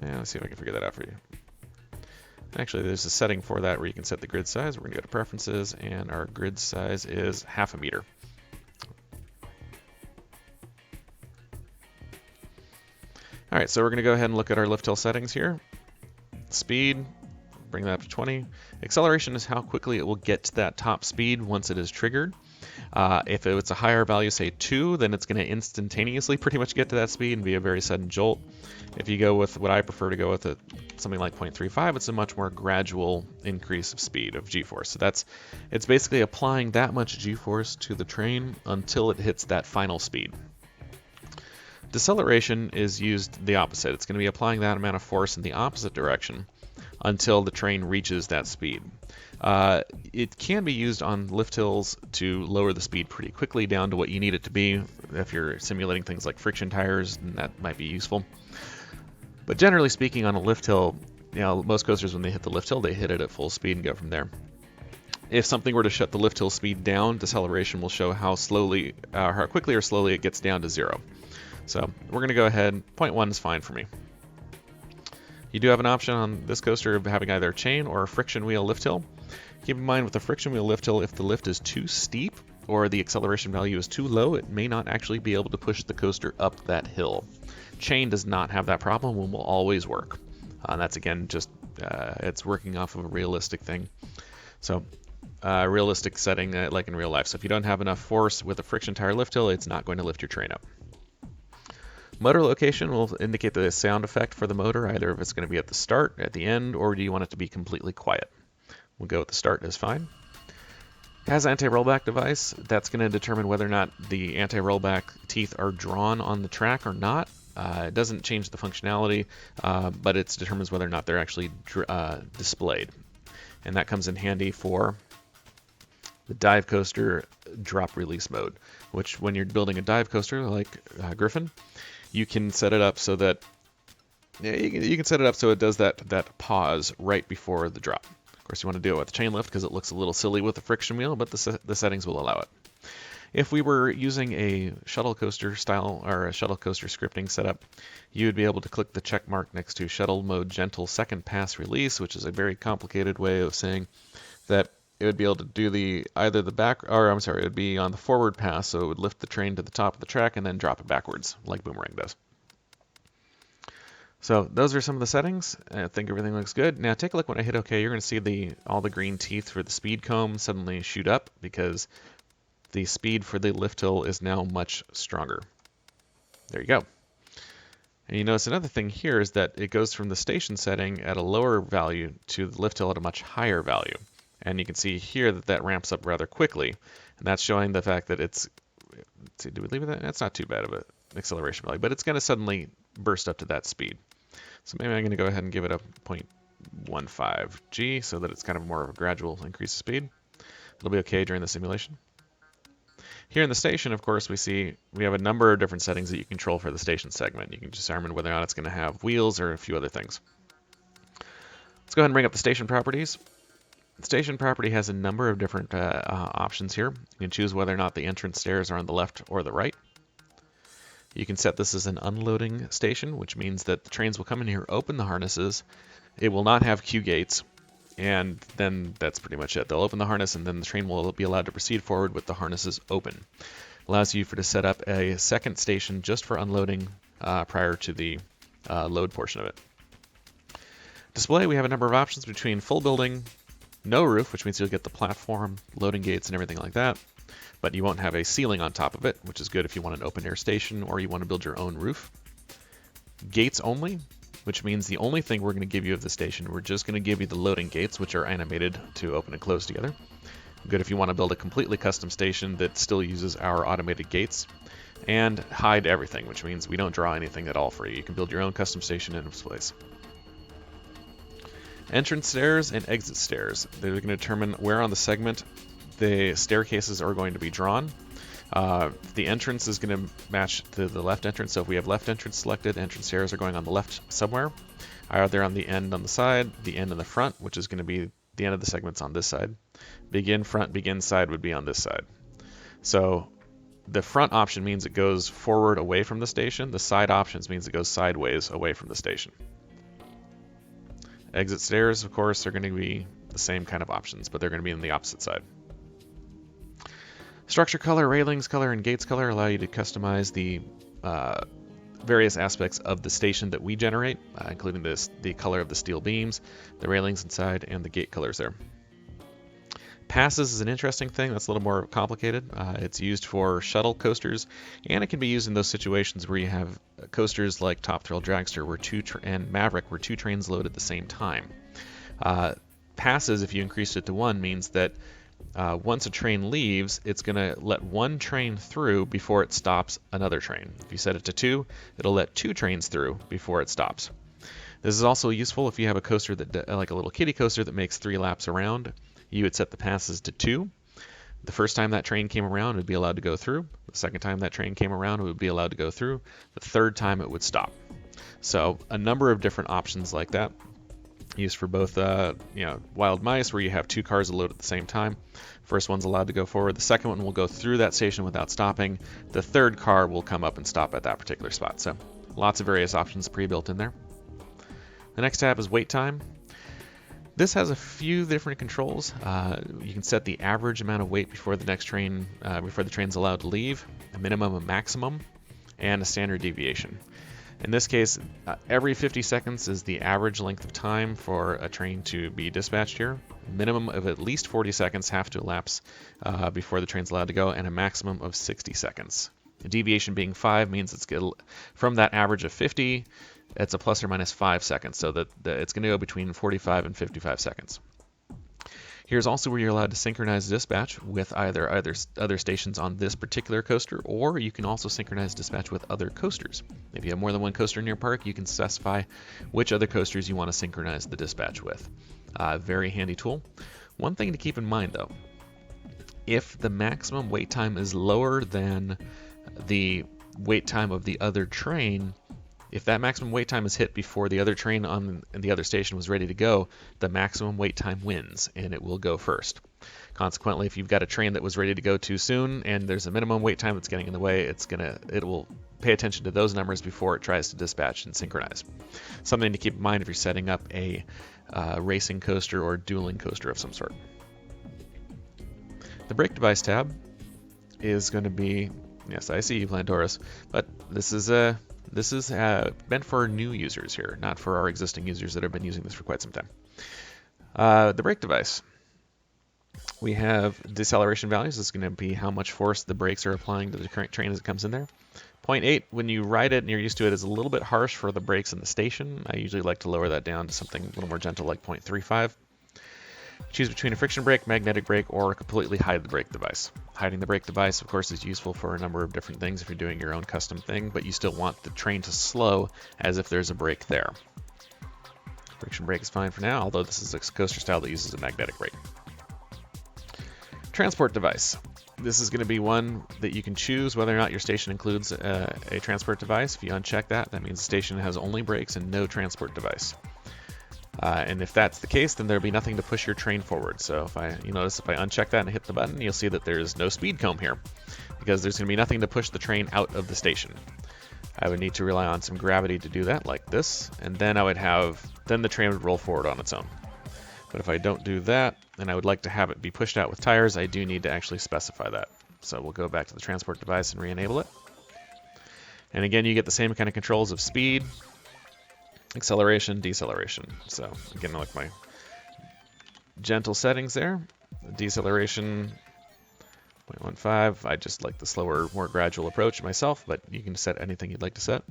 Let's see if I can figure that out for you. Actually, there's a setting for that where you can set the grid size. We're going to go to preferences, and our grid size is 0.5 meter. All right, so we're going to go ahead and look at our lift hill settings here. Speed, bring that up to 20. Acceleration is how quickly it will get to that top speed once it is triggered. If it's a higher value, say 2, then it's going to instantaneously pretty much get to that speed and be a very sudden jolt. If you go with what I prefer to go with, something like 0.35, it's a much more gradual increase of speed of g-force. So it's basically applying that much g-force to the train until it hits that final speed. Deceleration is used the opposite. It's going to be applying that amount of force in the opposite direction until the train reaches that speed. It can be used on lift hills to lower the speed pretty quickly down to what you need it to be. If you're simulating things like friction tires, then that might be useful. But generally speaking, on a lift hill, most coasters, when they hit the lift hill, they hit it at full speed and go from there. If something were to shut the lift hill speed down, deceleration will show how quickly or slowly it gets down to 0. So we're going to go ahead. 0.1 is fine for me. You do have an option on this coaster of having either a chain or a friction wheel lift hill. Keep in mind with the friction wheel lift hill, if the lift is too steep or the acceleration value is too low, it may not actually be able to push the coaster up that hill. Chain does not have that problem and will always work. That's again just it's working off of a realistic thing. So realistic setting like in real life. So if you don't have enough force with a friction tire lift hill, it's not going to lift your train up. Motor location will indicate the sound effect for the motor, either if it's going to be at the start, at the end, or do you want it to be completely quiet. We'll go with the start is fine. Has anti-rollback device. That's going to determine whether or not the anti-rollback teeth are drawn on the track or not. It doesn't change the functionality, but it determines whether or not they're actually displayed. And that comes in handy for the dive coaster drop release mode, which when you're building a dive coaster like Griffin, you can set it up so that you can set it up so it does that pause right before the drop. Of course, you want to do it with the chain lift because it looks a little silly with the friction wheel, but the settings will allow it. If we were using a shuttle coaster style or a shuttle coaster scripting setup, you would be able to click the check mark next to shuttle mode gentle second pass release, which is a very complicated way of saying that it would be able to do it would be on the forward pass, so it would lift the train to the top of the track and then drop it backwards, like Boomerang does. So those are some of the settings. I think everything looks good. Now take a look when I hit OK. You're going to see all the green teeth for the speed comb suddenly shoot up because the speed for the lift hill is now much stronger. There you go. And you notice another thing here is that it goes from the station setting at a lower value to the lift hill at a much higher value. And you can see here that ramps up rather quickly. And that's showing the fact that do we leave it at that? That's not too bad of an acceleration value, but it's going to suddenly burst up to that speed. So maybe I'm going to go ahead and give it a 0.15 G so that it's kind of more of a gradual increase of speed. It'll be okay during the simulation. Here in the station, of course, we have a number of different settings that you control for the station segment. You can determine whether or not it's going to have wheels or a few other things. Let's go ahead and bring up the station properties. The station property has a number of different options here. You can choose whether or not the entrance stairs are on the left or the right. You can set this as an unloading station, which means that the trains will come in here, open the harnesses. It will not have queue gates, and then that's pretty much it. They'll open the harness, and then the train will be allowed to proceed forward with the harnesses open. Allows you to set up a second station just for unloading prior to the load portion of it. Display, we have a number of options between full building, no roof, which means you'll get the platform, loading gates, and everything like that, but you won't have a ceiling on top of it, which is good if you want an open air station or you want to build your own roof. Gates only, which means the only thing we're going to give you of the station, we're just going to give you the loading gates, which are animated to open and close together. Good if you want to build a completely custom station that still uses our automated gates. And hide everything, which means we don't draw anything at all for you. You can build your own custom station in its place. Entrance stairs and exit stairs. They're going to determine where on the segment the staircases are going to be drawn. The entrance is going to match to the left entrance, so if we have left entrance selected, entrance stairs are going on the left somewhere. Either on the end on the side, the end in the front, which is going to be the end of the segments on this side. Begin front, begin side would be on this side. So the front option means it goes forward away from the station. The side options means it goes sideways away from the station. Exit stairs, of course, are going to be the same kind of options, but they're going to be on the opposite side. Structure color, railings color, and gates color allow you to customize the various aspects of the station that we generate, including the color of the steel beams, the railings inside, and the gate colors there. Passes is an interesting thing that's a little more complicated. It's used for shuttle coasters, and it can be used in those situations where you have coasters like Top Thrill Dragster and Maverick, where two trains load at the same time. Passes, if you increase it to 1, means that once a train leaves, it's going to let one train through before it stops another train. If you set it to 2, it'll let 2 trains through before it stops. This is also useful if you have a coaster that, like a little kiddie coaster that makes 3 laps around. You would set the passes to 2. The first time that train came around, it would be allowed to go through. The second time that train came around, it would be allowed to go through. The third time, it would stop. So a number of different options like that, used for both wild mice, where you have 2 cars load at the same time. First one's allowed to go forward. The second one will go through that station without stopping. The third car will come up and stop at that particular spot. So lots of various options pre-built in there. The next tab is wait time. This has a few different controls. You can set the average amount of wait before the next train, before the train's allowed to leave, a minimum, a maximum, and a standard deviation. In this case, every 50 seconds is the average length of time for a train to be dispatched here. A minimum of at least 40 seconds have to elapse before the train's allowed to go, and a maximum of 60 seconds. The deviation being 5 means it's from that average of 50, it's a plus or minus 5 seconds, so that it's going to go between 45 and 55 seconds. Here's also where you're allowed to synchronize dispatch with either other stations on this particular coaster, or you can also synchronize dispatch with other coasters. If you have more than one coaster in your park, you can specify which other coasters you want to synchronize the dispatch with. Very handy tool. One thing to keep in mind, though, if the maximum wait time is lower than the wait time of the other train, if that maximum wait time is hit before the other train on the other station was ready to go, the maximum wait time wins, and it will go first. Consequently, if you've got a train that was ready to go too soon and there's a minimum wait time that's getting in the way, it will pay attention to those numbers before it tries to dispatch and synchronize. Something to keep in mind if you're setting up a racing coaster or dueling coaster of some sort. The brake device tab is going to be, yes, I see you, Plantoris, but this is meant for new users here, not for our existing users that have been using this for quite some time. The brake device. We have deceleration values. This is going to be how much force the brakes are applying to the current train as it comes in there. 0.8, when you ride it and you're used to it, is a little bit harsh for the brakes in the station. I usually like to lower that down to something a little more gentle, like 0.35. Choose between a friction brake, magnetic brake, or completely hide the brake device. Hiding the brake device, of course, is useful for a number of different things if you're doing your own custom thing, but you still want the train to slow as if there's a brake there. Friction brake is fine for now, although this is a coaster style that uses a magnetic brake. Transport device. This is going to be one that you can choose whether or not your station includes a transport device. If you uncheck that, that means the station has only brakes and no transport device. And if that's the case, then there'll be nothing to push your train forward. So if you notice if I uncheck that and hit the button, you'll see that there's no speed comb here because there's going to be nothing to push the train out of the station. I would need to rely on some gravity to do that, like this, and then then the train would roll forward on its own. But if I don't do that, and I would like to have it be pushed out with tires, I do need to actually specify that. So we'll go back to the transport device and re-enable it. And again, you get the same kind of controls of speed, acceleration, deceleration. So again, like my gentle settings there. Deceleration 0.15. I just like the slower, more gradual approach myself, but you can set anything you'd like to set.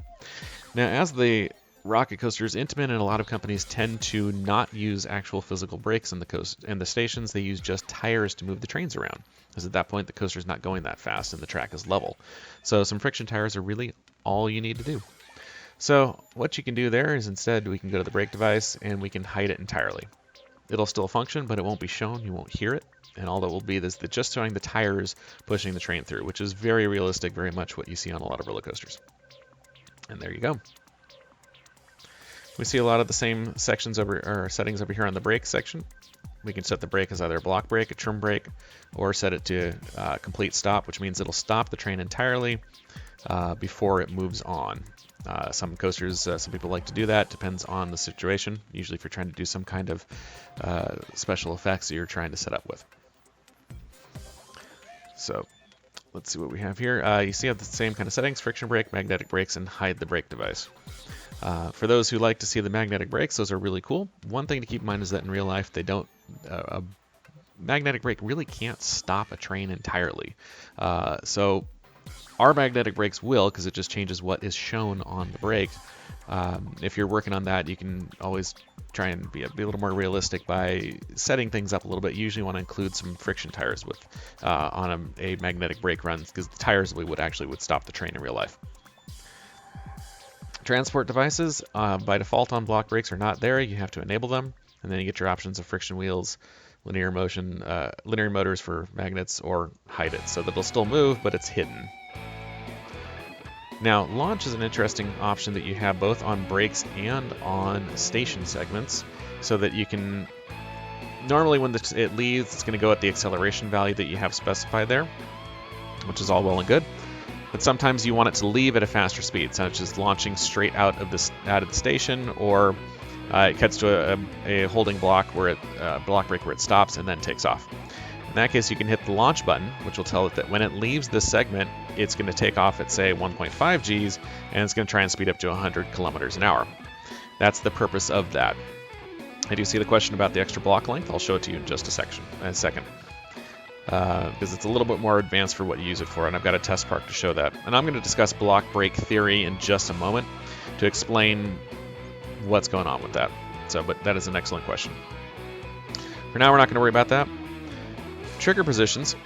Now, as the rocket coasters, Intamin and a lot of companies tend to not use actual physical brakes in the stations. They use just tires to move the trains around, because at that point the coaster's not going that fast and the track is level. So some friction tires are really all you need to do. So what you can do there is instead we can go to the brake device and we can hide it entirely. It'll still function, but it won't be shown. You won't hear it. And all that will be is just showing the tires pushing the train through, which is very realistic, very much what you see on a lot of roller coasters. And there you go. We see a lot of the same settings over here on the brake section. We can set the brake as either a block brake, a trim brake, or set it to complete stop, which means it'll stop the train entirely before it moves on. Some coasters, some people like to do that. Depends on the situation. Usually if you're trying to do some kind of special effects that you're trying to set up with. So let's see what we have here. You see I have the same kind of settings: friction brake, magnetic brakes, and hide the brake device. For those who like to see the magnetic brakes, those are really cool. One thing to keep in mind is that in real life, a magnetic brake really can't stop a train entirely. So our magnetic brakes will, because it just changes what is shown on the brake. If you're working on that, you can always try and be a little more realistic by setting things up a little bit. You usually want to include some friction tires on a magnetic brake run, because the tires would stop the train in real life. Transport devices, by default on block brakes, are not there. You have to enable them, and then you get your options of friction wheels, linear motors for magnets, or hide it, so that it'll still move, but it's hidden. Now, launch is an interesting option that you have both on brakes and on station segments, so that you can, normally when it leaves, it's going to go at the acceleration value that you have specified there, which is all well and good. But sometimes you want it to leave at a faster speed, such as launching straight out of the station, or it cuts to a holding block block brake where it stops and then takes off. In that case, you can hit the launch button, which will tell it that when it leaves this segment, it's going to take off at, say, 1.5 Gs, and it's going to try and speed up to 100 kilometers an hour. That's the purpose of that. I do see the question about the extra block length. I'll show it to you in just a second. Because it's a little bit more advanced for what you use it for, and I've got a test park to show that. And I'm going to discuss block brake theory in just a moment to explain what's going on with that. But that is an excellent question. For now, we're not going to worry about that. Trigger positions.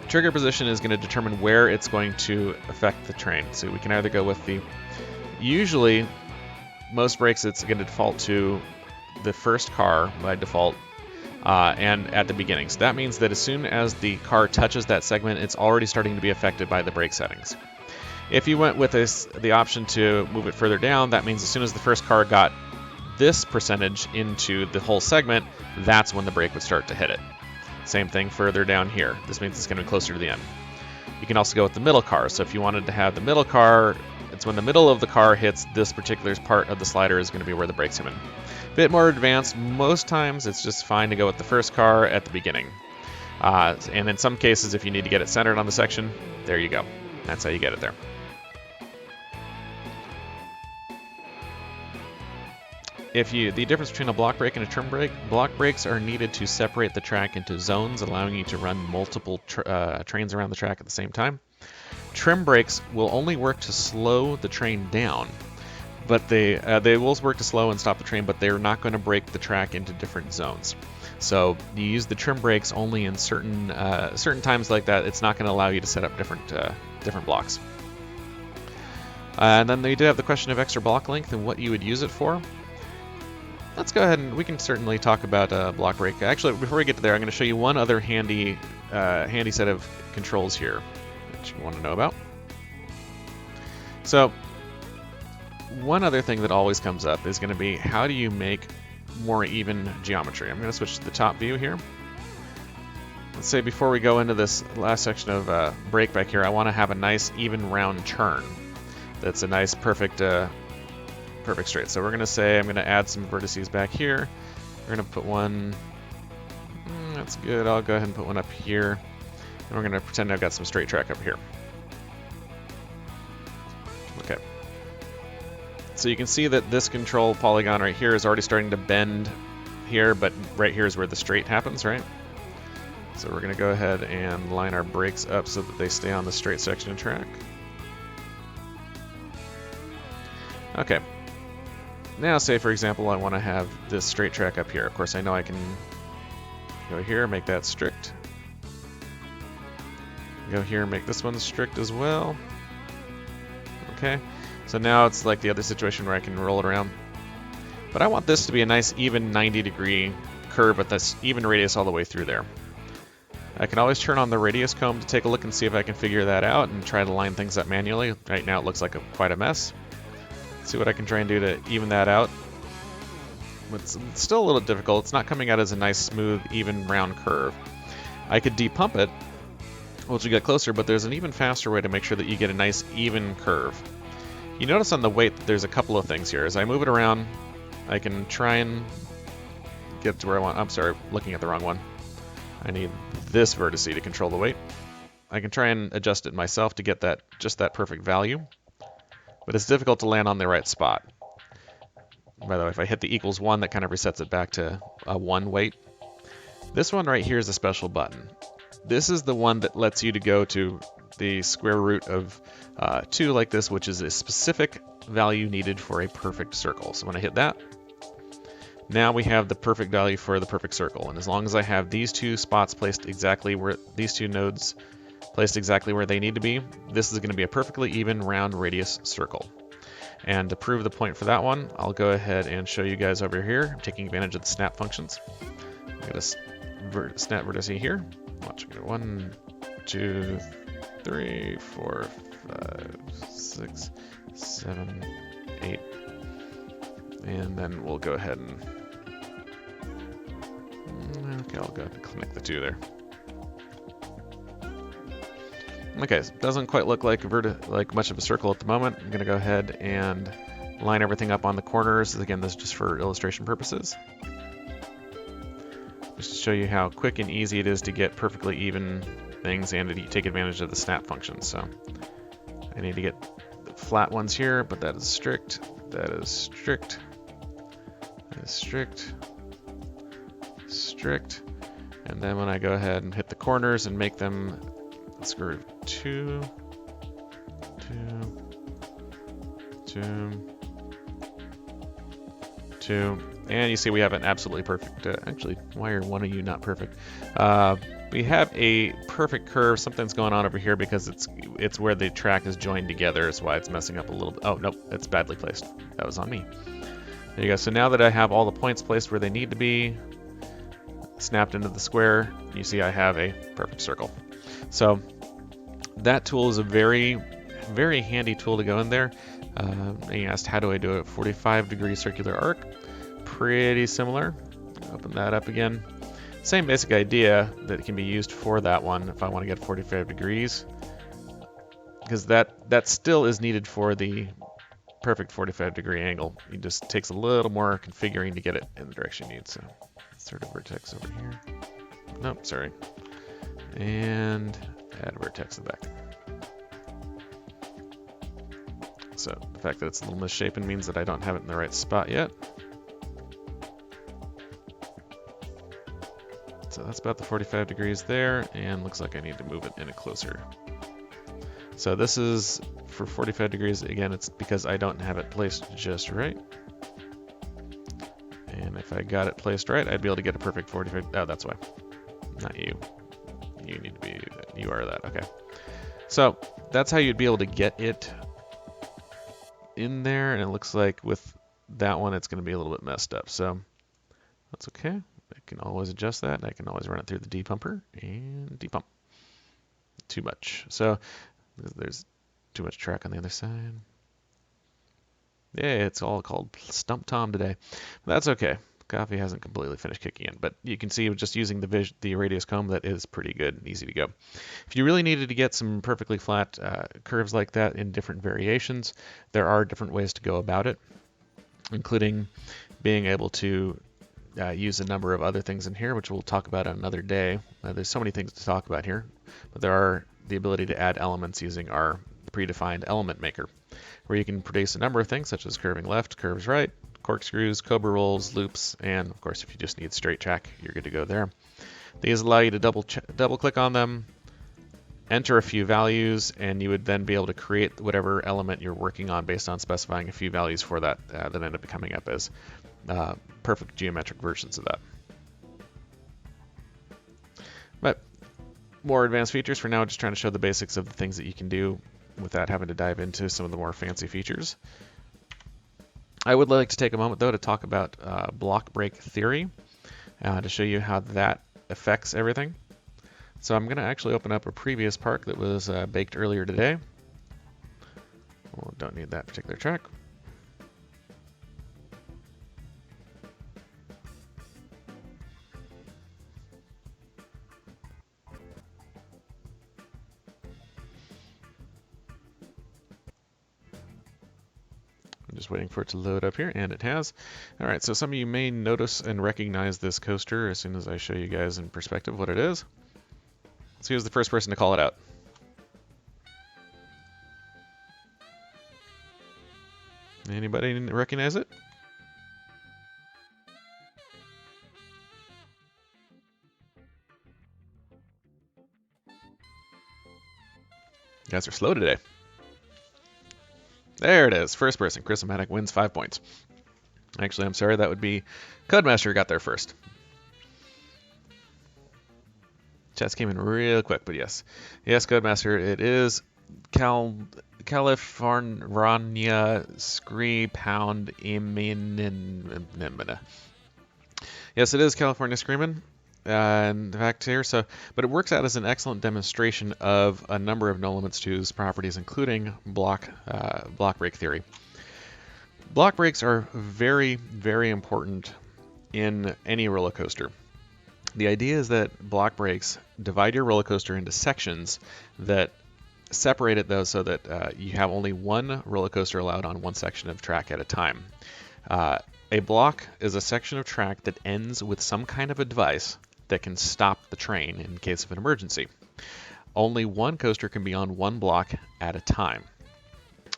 Trigger position is going to determine where it's going to affect the train. So we can either go with usually most brakes it's going to default to the first car by default, and at the beginning. So that means that as soon as the car touches that segment, it's already starting to be affected by the brake settings. If you went with the option to move it further down, that means as soon as the first car got this percentage into the whole segment, that's when the brake would start to hit it. Same thing further down here. This means it's going to be closer to the end. You can also go with the middle car. So if you wanted to have the middle car, it's when the middle of the car hits this particular part of the slider is going to be where the brakes come in. A bit more advanced. Most times it's just fine to go with the first car at the beginning. And in some cases, if you need to get it centered on the section, there you go. That's how you get it there. The difference between a block brake and a trim brake, block brakes are needed to separate the track into zones, allowing you to run multiple trains around the track at the same time. Trim brakes will only work to slow the train down, but they will work to slow and stop the train, but they're not going to break the track into different zones. So you use the trim brakes only in certain times like that. It's not going to allow you to set up different blocks. And then they do have the question of extra block length and what you would use it for. Let's go ahead and we can certainly talk about block brake. Actually, before we get to there, I'm going to show you one other handy handy set of controls here that you want to know about. So one other thing that always comes up is going to be, how do you make more even geometry? I'm going to switch to the top view here. Let's say before we go into this last section of break back here, I want to have a nice even round turn. That's a nice perfect perfect straight. So we're going to say I'm going to add some vertices back here. We're going to put one, that's good, I'll go ahead and put one up here. And we're going to pretend I've got some straight track up here. Okay. So you can see that this control polygon right here is already starting to bend here, but right here is where the straight happens, right? So we're going to go ahead and line our brakes up so that they stay on the straight section of track. Okay. Now say, for example, I want to have this straight track up here. Of course, I know I can go here, make that strict. Go here, make this one strict as well. Okay. So now it's like the other situation where I can roll it around. But I want this to be a nice even 90-degree curve with this even radius all the way through there. I can always turn on the radius comb to take a look and see if I can figure that out and try to line things up manually. Right now it looks like quite a mess. Let's see what I can try and do to even that out. It's still a little difficult. It's not coming out as a nice, smooth, even, round curve. I could depump it once you get closer, but there's an even faster way to make sure that you get a nice, even curve. You notice on the weight that there's a couple of things here. As I move it around, I can try and get to where I want. I'm sorry, looking at the wrong one. I need this vertex to control the weight. I can try and adjust it myself to get that just that perfect value, but it's difficult to land on the right spot. By the way, if I hit the equals 1, that kind of resets it back to a 1 weight. This one right here is a special button. This is the one that lets you to go to the square root of 2 like this, which is a specific value needed for a perfect circle. So when I hit that, now we have the perfect value for the perfect circle. And as long as I have these two spots placed exactly where, these two nodes placed exactly where they need to be, this is going to be a perfectly even round radius circle. And to prove the point for that one, I'll go ahead and show you guys over here. I'm taking advantage of the snap functions. I'm going to snap vertex here. Watch, 1, 2, 3, 4, 5, 6, 7, 8. And then we'll go ahead and, okay, I'll go ahead and connect the 2 there. Okay, so it doesn't quite look like much of a circle at the moment. I'm going to go ahead and line everything up on the corners. Again, this is just for illustration purposes. Just to show you how quick and easy it is to get perfectly even things and to take advantage of the snap function. So I need to get the flat ones here, but that is strict. That is strict. That is strict. Strict. And then when I go ahead and hit the corners and make them, let's go 2, 2, 2, 2. And you see we have an absolutely perfect, actually, why are one of you not perfect? We have a perfect curve. Something's going on over here because it's where the track is joined together. That's why it's messing up a little bit. Oh, nope, it's badly placed. That was on me. There you go. So now that I have all the points placed where they need to be, snapped into the square, you see I have a perfect circle. So that tool is a very, very handy tool to go in there. And you asked, how do I do it? 45-degree circular arc. Pretty similar. Open that up again. Same basic idea that can be used for that one if I want to get 45 degrees. Because that still is needed for the perfect 45-degree angle. It just takes a little more configuring to get it in the direction you need. So insert a vertex over here. Nope, sorry. And add a vertex in the back. So the fact that it's a little misshapen means that I don't have it in the right spot yet. So that's about the 45 degrees there, and looks like I need to move it in closer. So this is for 45 degrees. Again, it's because I don't have it placed just right. And if I got it placed right, I'd be able to get a perfect 45. Oh, that's why. Not you. You need to be, you are that. Okay. So that's how you'd be able to get it in there. And it looks like with that one, it's going to be a little bit messed up. So that's okay. Make can always adjust that. I can always run it through the depumper and depump. Too much. So there's too much track on the other side. Yeah, it's all called Stump Tom today. That's okay. Coffee hasn't completely finished kicking in, but you can see just using the radius comb that is pretty good and easy to go. If you really needed to get some perfectly flat curves like that in different variations, there are different ways to go about it, including being able to use a number of other things in here, which we'll talk about on another day. There's so many things to talk about here, but there are the ability to add elements using our predefined element maker, where you can produce a number of things such as curving left, curves right, corkscrews, cobra rolls, loops, and of course if you just need straight track, you're good to go there. These allow you to double click on them, enter a few values, and you would then be able to create whatever element you're working on based on specifying a few values for that that end up coming up as perfect geometric versions of that. But more advanced features for now, just trying to show the basics of the things that you can do without having to dive into some of the more fancy features. I would like to take a moment though to talk about block break theory to show you how that affects everything. So I'm going to actually open up a previous park that was baked earlier today. Well, don't need that particular track. Just waiting for it to load up here, and it has. All right, so some of you may notice and recognize this coaster as soon as I show you guys in perspective what it is. So who's the first person to call it out? Anybody recognize it? You guys are slow today. There it is. First person. Chris Amatic wins 5 points. Actually, I'm sorry. That would be Codemaster got there first. Chats came in real quick, but yes. Yes, Codemaster. It is California Scree Pound Imin. Yes, it is California Screamin'. In fact here, but it works out as an excellent demonstration of a number of NoLimits 2's properties, including block break theory. Block breaks are very, very important in any roller coaster. The idea is that block breaks divide your roller coaster into sections that separate it though, so that you have only one roller coaster allowed on one section of track at a time. A block is a section of track that ends with some kind of a device that can stop the train in case of an emergency. Only one coaster can be on one block at a time.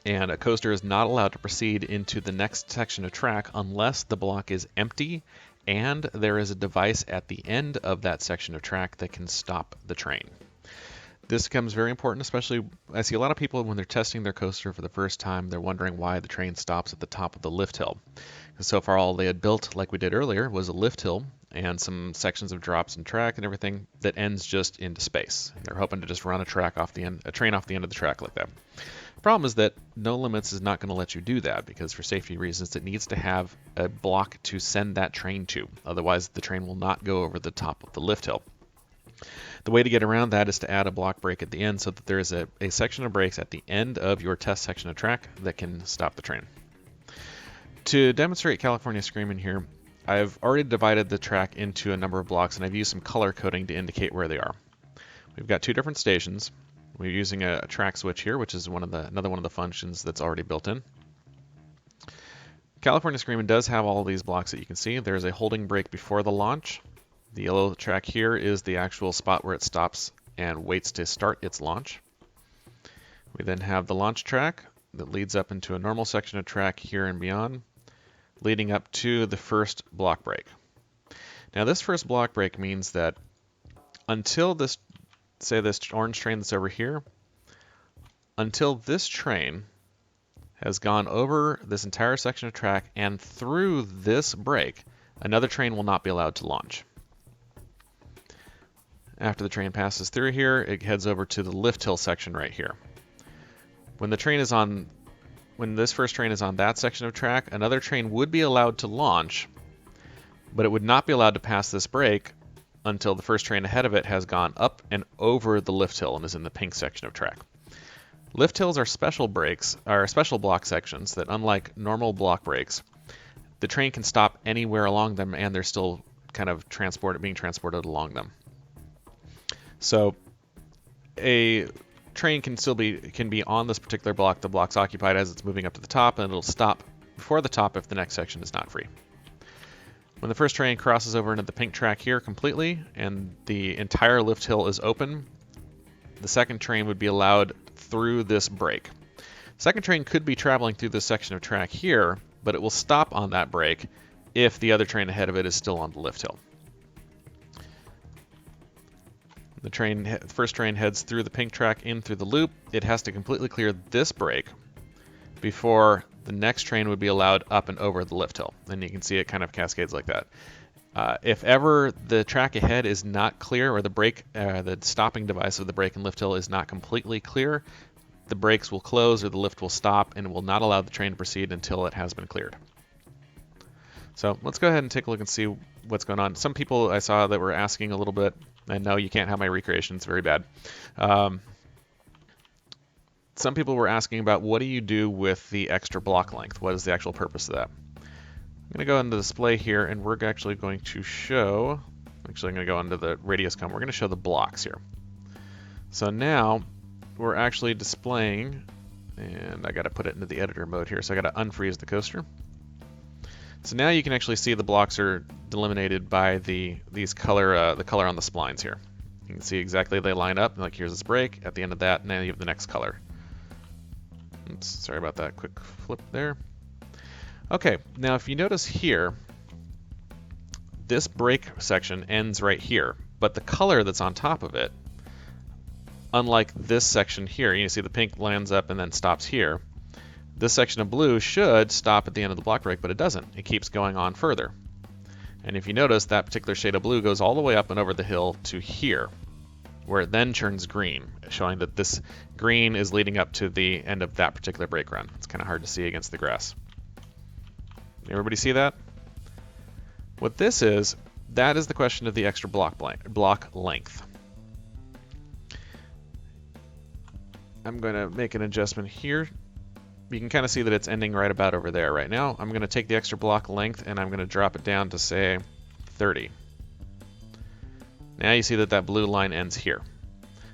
And a coaster is not allowed to proceed into the next section of track unless the block is empty and there is a device at the end of that section of track that can stop the train. This becomes very important, especially I see a lot of people when they're testing their coaster for the first time, they're wondering why the train stops at the top of the lift hill. Because so far all they had built, like we did earlier, was a lift hill and some sections of drops and track and everything that ends just into space. They're hoping to just run a train off the end of the track like that. The problem is that NoLimits is not going to let you do that because for safety reasons it needs to have a block to send that train to. Otherwise the train will not go over the top of the lift hill. The way to get around that is to add a block break at the end so that there is a section of brakes at the end of your test section of track that can stop the train. To demonstrate California Screamin' here, I've already divided the track into a number of blocks and I've used some color coding to indicate where they are. We've got two different stations. We're using a track switch here, which is another one of the functions that's already built in. California Screamin' does have all of these blocks that you can see. There's a holding brake before the launch. The yellow track here is the actual spot where it stops and waits to start its launch. We then have the launch track that leads up into a normal section of track here and beyond, leading up to the first block break. Now this first block break means that until this orange train that's over here, until this train has gone over this entire section of track and through this break, another train will not be allowed to launch. After the train passes through here, it heads over to the lift hill section right here. When this first train is on that section of track, another train would be allowed to launch, but it would not be allowed to pass this break until the first train ahead of it has gone up and over the lift hill and is in the pink section of track. Lift hills are special brakes, are special block sections that, unlike normal block brakes, the train can stop anywhere along them and they're still kind of being transported along them. So a train can be on this particular block. The block's occupied as it's moving up to the top, and it'll stop before the top if the next section is not free. When the first train crosses over into the pink track here completely and the entire lift hill is open, the second train would be allowed through this break. Second train could be traveling through this section of track here, but it will stop on that break if the other train ahead of it is still on the lift hill. The first train heads through the pink track in through the loop. It has to completely clear this break before the next train would be allowed up and over the lift hill. And you can see it kind of cascades like that. If ever the track ahead is not clear, or the stopping device of the brake and lift hill is not completely clear, the brakes will close or the lift will stop and will not allow the train to proceed until it has been cleared. So let's go ahead and take a look and see what's going on. Some people I saw that were asking a little bit, and no, you can't have my recreation, it's very bad. Some people were asking about what do you do with the extra block length? What is the actual purpose of that? I'm going to go into display here, and we're actually going to show, I'm going to go into the radius column, we're going to show the blocks here. So now we're actually displaying, and I got to put it into the editor mode here, so I got to unfreeze the coaster. So now you can actually see the blocks are delimited by the color on the splines here. You can see exactly they line up. Like here's this break. At the end of that, now you have the next color. Oops, sorry about that quick flip there. Okay, now if you notice here, this break section ends right here, but the color that's on top of it, unlike this section here, you see the pink lands up and then stops here. This section of blue should stop at the end of the block break, but it doesn't. It keeps going on further. And if you notice, that particular shade of blue goes all the way up and over the hill to here, where it then turns green, showing that this green is leading up to the end of that particular brake run. It's kind of hard to see against the grass. Everybody see that? What this is, that is the question of the extra block length. I'm going to make an adjustment here. You can kind of see that it's ending right about over there right now. I'm going to take the extra block length and I'm going to drop it down to, say, 30. Now you see that that blue line ends here.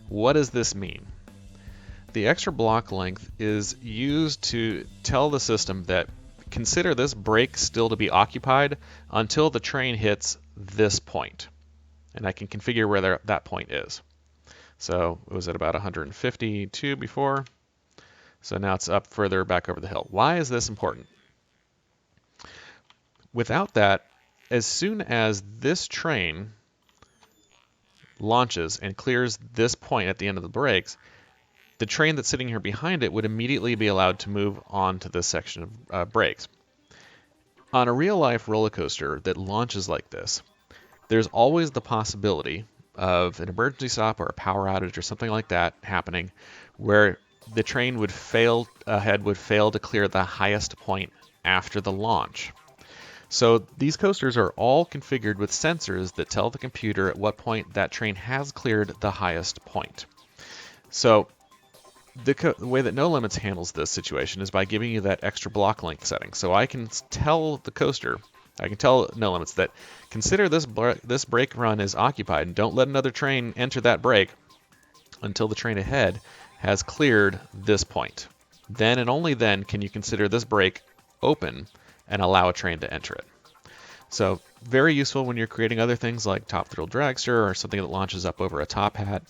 What does this mean? The extra block length is used to tell the system that consider this brake still to be occupied until the train hits this point. And I can configure where that point is. So it was at about 152 before. So now it's up further back over the hill. Why is this important? Without that, as soon as this train launches and clears this point at the end of the brakes, the train that's sitting here behind it would immediately be allowed to move on to this section of brakes. On a real-life roller coaster that launches like this, there's always the possibility of an emergency stop or a power outage or something like that happening where the train would fail to clear the highest point after the launch. So these coasters are all configured with sensors that tell the computer at what point that train has cleared the highest point. So the way that NoLimits handles this situation is by giving you that extra block length setting. So I can tell the coaster, I can tell NoLimits that consider this brake run is occupied and don't let another train enter that brake until the train ahead has cleared this point. Then and only then can you consider this brake open and allow a train to enter it. So very useful when you're creating other things like top thrill dragster or something that launches up over a top hat,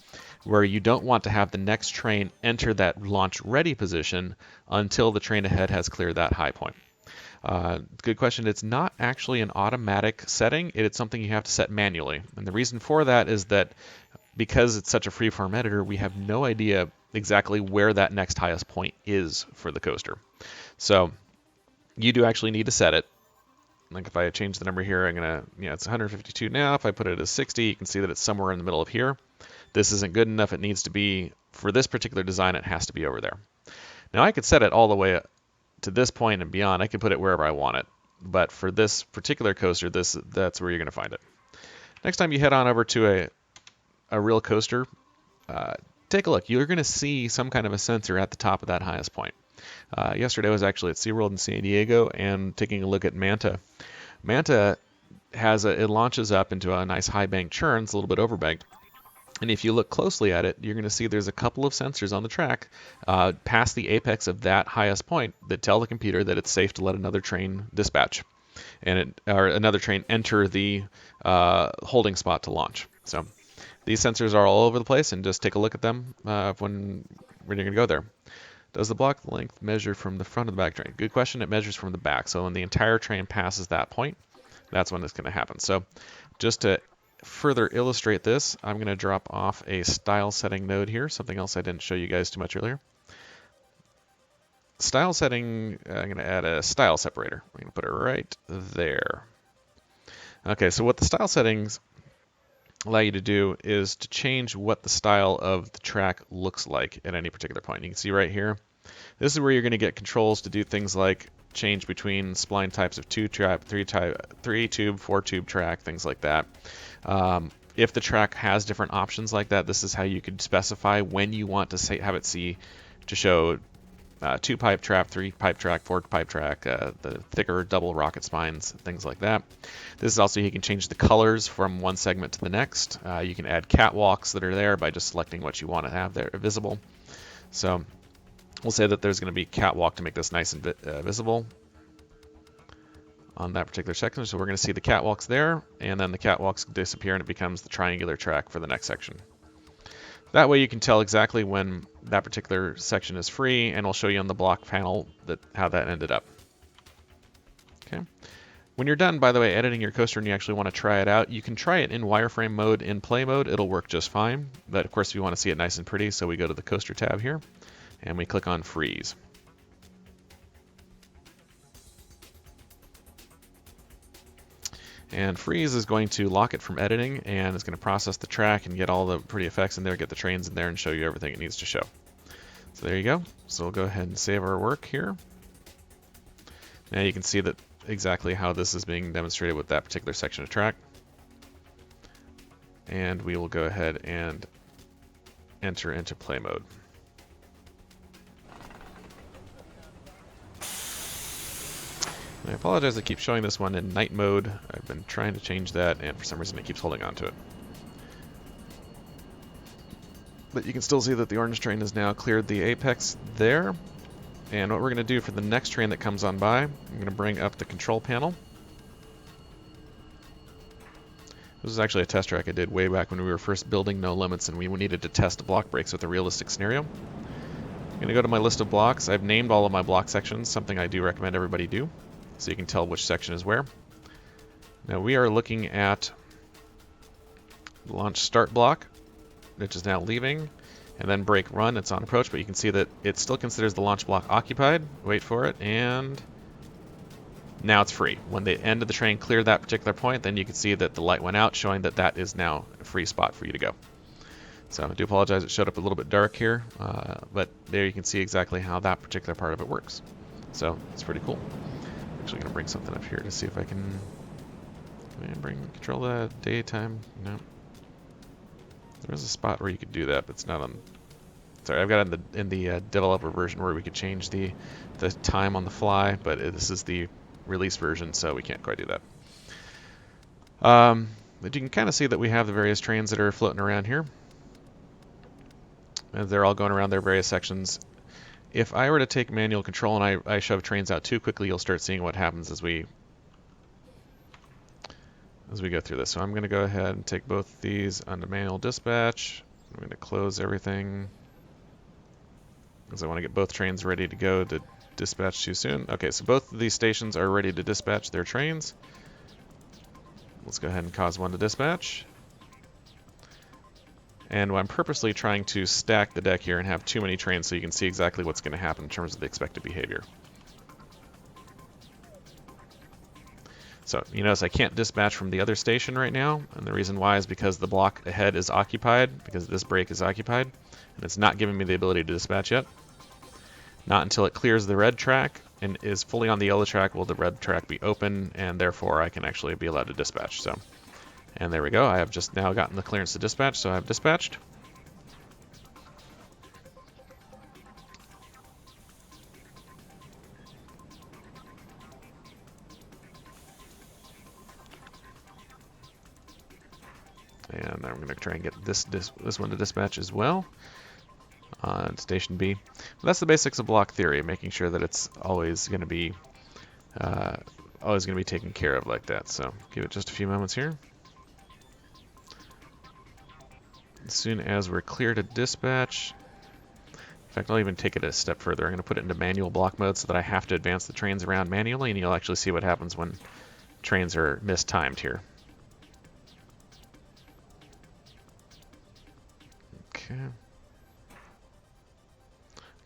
where you don't want to have the next train enter that launch ready position until the train ahead has cleared that high point. Good question. It's not actually an automatic setting. It's something you have to set manually. And the reason for that is that because it's such a freeform editor, we have no idea exactly where that next highest point is for the coaster. So you do actually need to set it. Like if I change the number here, I'm going to, it's 152 now. If I put it as 60, you can see that it's somewhere in the middle of here. This isn't good enough. It needs to be, for this particular design, it has to be over there. Now I could set it all the way to this point and beyond. I could put it wherever I want it. but for this particular coaster, that's where you're going to find it. Next time you head on over to a real coaster, take a look. You're going to see some kind of a sensor at the top of that highest point. Yesterday I was actually at SeaWorld in San Diego and taking a look at Manta. Manta it launches up into a nice high bank churn. It's a little bit overbanked. And if you look closely at it, you're going to see there's a couple of sensors on the track past the apex of that highest point that tell the computer that it's safe to let another train dispatch or another train enter the holding spot to launch. So these sensors are all over the place, and just take a look at them when you're going to go there. Does the block length measure from the front of the back train? Good question. It measures from the back. So when the entire train passes that point, that's when it's going to happen. So just to further illustrate this, I'm going to drop off a style setting node here, something else I didn't show you guys too much earlier. Style setting, I'm going to add a style separator. I'm going to put it right there. Okay, so what the style settings allow you to do is to change what the style of the track looks like at any particular point. You can see right here, this is where you're going to get controls to do things like change between spline types of 2-tube, 3-tube, 4-tube track, things like that. If the track has different options like that, this is how you could specify when you want to have it to show 2-pipe track, 3-pipe track, 4-pipe track, the thicker double rocket spines, things like that. This is also, you can change the colors from one segment to the next. You can add catwalks that are there by just selecting what you want to have there visible. So we'll say that there's going to be catwalk to make this nice and visible on that particular section. So we're going to see the catwalks there, and then the catwalks disappear and it becomes the triangular track for the next section. That way you can tell exactly when that particular section is free, and I'll show you on the block panel how that ended up. Okay. When you're done, by the way, editing your coaster and you actually want to try it out, you can try it in wireframe mode, in play mode. It'll work just fine. But of course, we want to see it nice and pretty, so we go to the coaster tab here, and we click on freeze. And freeze is going to lock it from editing, and it's going to process the track and get all the pretty effects in there, get the trains in there, and show you everything it needs to show. So there you go. So we'll go ahead and save our work here. Now you can see that exactly how this is being demonstrated with that particular section of track. And we will go ahead and enter into play mode. I apologize I keep showing this one in night mode. I've been trying to change that, and for some reason it keeps holding on to it. But you can still see that the orange train has now cleared the apex there. And what we're going to do for the next train that comes on by, I'm going to bring up the control panel. This is actually a test track I did way back when we were first building NoLimits, and we needed to test block breaks with a realistic scenario. I'm going to go to my list of blocks. I've named all of my block sections, something I do recommend everybody do, so you can tell which section is where. Now we are looking at the launch start block, which is now leaving, and then brake run, it's on approach, but you can see that it still considers the launch block occupied. Wait for it, and now it's free. When the end of the train cleared that particular point, then you can see that the light went out, showing that that is now a free spot for you to go. So I do apologize, it showed up a little bit dark here, but there you can see exactly how that particular part of it works. So it's pretty cool. I'm actually going to bring something up here to see if I can control the daytime. No. There is a spot where you could do that, but it's not on. Sorry, I've got it in the developer version where we could change the time on the fly, but this is the release version, so we can't quite do that. But you can kind of see that we have the various trains that are floating around here. And they're all going around their various sections. If I were to take manual control and I shove trains out too quickly, you'll start seeing what happens as we go through this. So I'm going to go ahead and take both these onto manual dispatch. I'm going to close everything because I want to get both trains ready to go to dispatch too soon. Okay, so both of these stations are ready to dispatch their trains. Let's go ahead and cause one to dispatch. And I'm purposely trying to stack the deck here and have too many trains so you can see exactly what's going to happen in terms of the expected behavior. So you notice I can't dispatch from the other station right now, and the reason why is because the block ahead is occupied, because this brake is occupied, and it's not giving me the ability to dispatch yet. Not until it clears the red track, and is fully on the yellow track, will the red track be open, and therefore I can actually be allowed to dispatch. So, and there we go. I have just now gotten the clearance to dispatch, so I've dispatched. And I'm going to try and get this one to dispatch as well on Station B. That's the basics of block theory, making sure that it's always going to be taken care of like that. So give it just a few moments here. As soon as we're clear to dispatch, in fact, I'll even take it a step further. I'm going to put it into manual block mode so that I have to advance the trains around manually, and you'll actually see what happens when trains are mistimed here. Okay.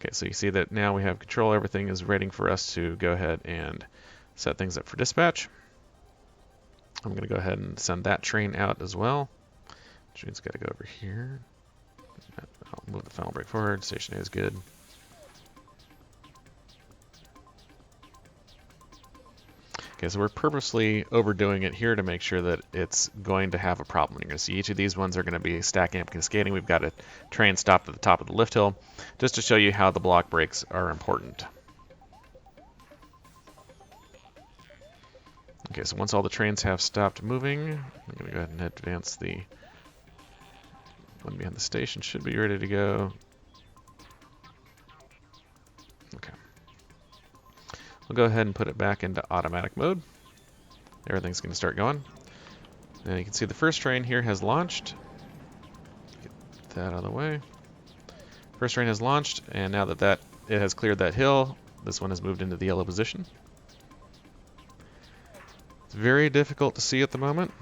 Okay, so you see that now we have control. Everything is waiting for us to go ahead and set things up for dispatch. I'm going to go ahead and send that train out as well. Train's got to go over here. I'll move the final brake forward. Station A is good. Okay, so we're purposely overdoing it here to make sure that it's going to have a problem. You're going to see each of these ones are going to be stacking up, cascading. We've got a train stopped at the top of the lift hill, just to show you how the block brakes are important. Okay, so once all the trains have stopped moving, I'm going to go ahead and advance the one behind the station. Should be ready to go. Okay. We'll go ahead and put it back into automatic mode. Everything's going to start going. And you can see the first train here has launched. Get that out of the way. First train has launched, and now that it has cleared that hill, this one has moved into the yellow position. It's very difficult to see at the moment.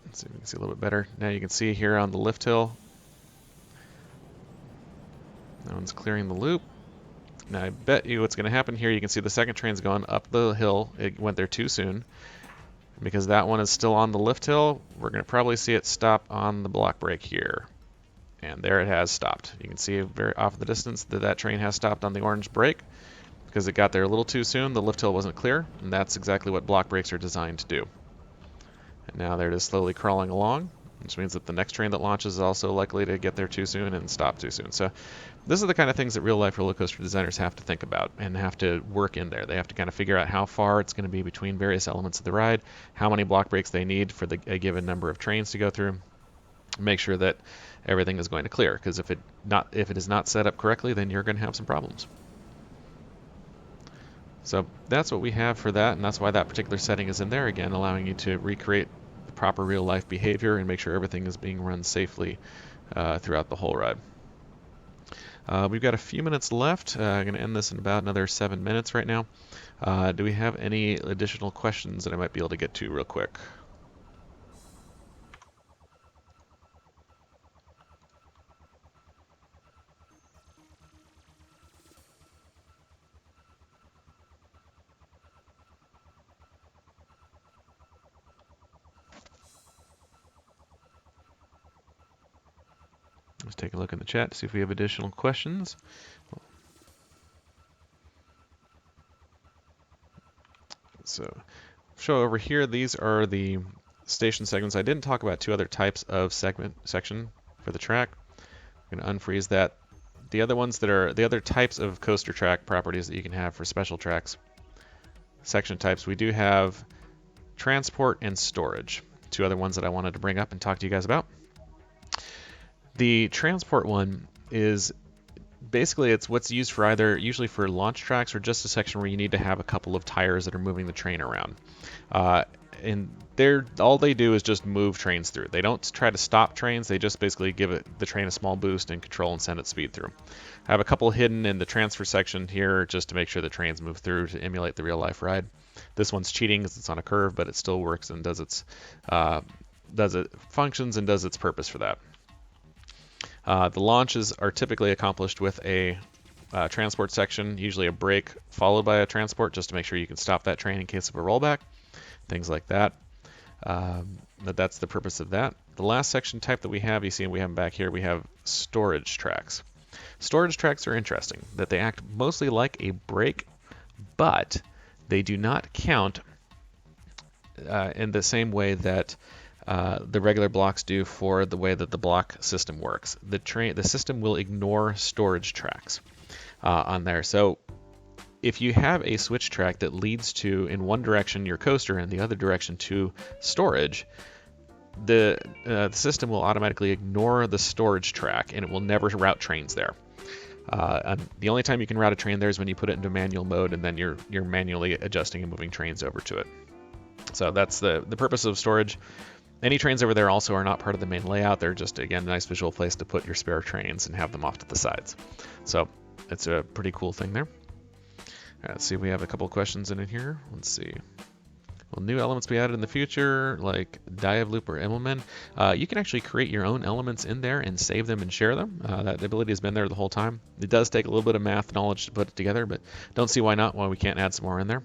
Let's see if we can see a little bit better. Now you can see here on the lift hill, that one's clearing the loop. Now I bet you what's going to happen here, you can see the second train's going up the hill. It went there too soon. Because that one is still on the lift hill, we're going to probably see it stop on the block brake here. And there it has stopped. You can see very off in the distance that that train has stopped on the orange brake because it got there a little too soon. The lift hill wasn't clear, and that's exactly what block brakes are designed to do. And now there it is slowly crawling along, which means that the next train that launches is also likely to get there too soon and stop too soon. So this are the kind of things that real-life roller coaster designers have to think about and have to work in there. They have to kind of figure out how far it's going to be between various elements of the ride, how many block brakes they need for a given number of trains to go through, make sure that everything is going to clear, because if it is not set up correctly, then you're going to have some problems. So that's what we have for that, and that's why that particular setting is in there, again, allowing you to recreate the proper real-life behavior and make sure everything is being run safely throughout the whole ride. We've got a few minutes left. I'm going to end this in about another 7 minutes right now. Do we have any additional questions that I might be able to get to real quick? Let's take a look in the chat to see if we have additional questions. So, show over here, these are the station segments. I didn't talk about two other types of section for the track. I'm going to unfreeze that. The other ones that are the other types of coaster track properties that you can have for special tracks, section types, we do have transport and storage. Two other ones that I wanted to bring up and talk to you guys about. The transport one is basically it's what's used for either usually for launch tracks or just a section where you need to have a couple of tires that are moving the train around. And all they do is just move trains through. They don't try to stop trains. They just basically give the train a small boost and control and send it speed through. I have a couple hidden in the transfer section here just to make sure the trains move through to emulate the real life ride. This one's cheating because it's on a curve, but it still works and functions and does its purpose for that. The launches are typically accomplished with a transport section, usually a brake followed by a transport, just to make sure you can stop that train in case of a rollback, things like that. That's the purpose of that. The last section type that we have, you see we have them back here, we have storage tracks. Storage tracks are interesting, that they act mostly like a brake, but they do not count in the same way that the regular blocks do for the way that the block system works. The system will ignore storage tracks on there. So if you have a switch track that leads to, in one direction, your coaster and the other direction to storage, the system will automatically ignore the storage track and it will never route trains there. The only time you can route a train there is when you put it into manual mode and then you're manually adjusting and moving trains over to it. So that's the purpose of storage. Any trains over there also are not part of the main layout. They're just, again, a nice visual place to put your spare trains and have them off to the sides. So it's a pretty cool thing there. Let's see, we have a couple questions in here. Let's see. Will new elements be added in the future, like dive loop or Immelman? You can actually create your own elements in there and save them and share them. That ability has been there the whole time. It does take a little bit of math knowledge to put it together, but don't see why not, why we can't add some more in there.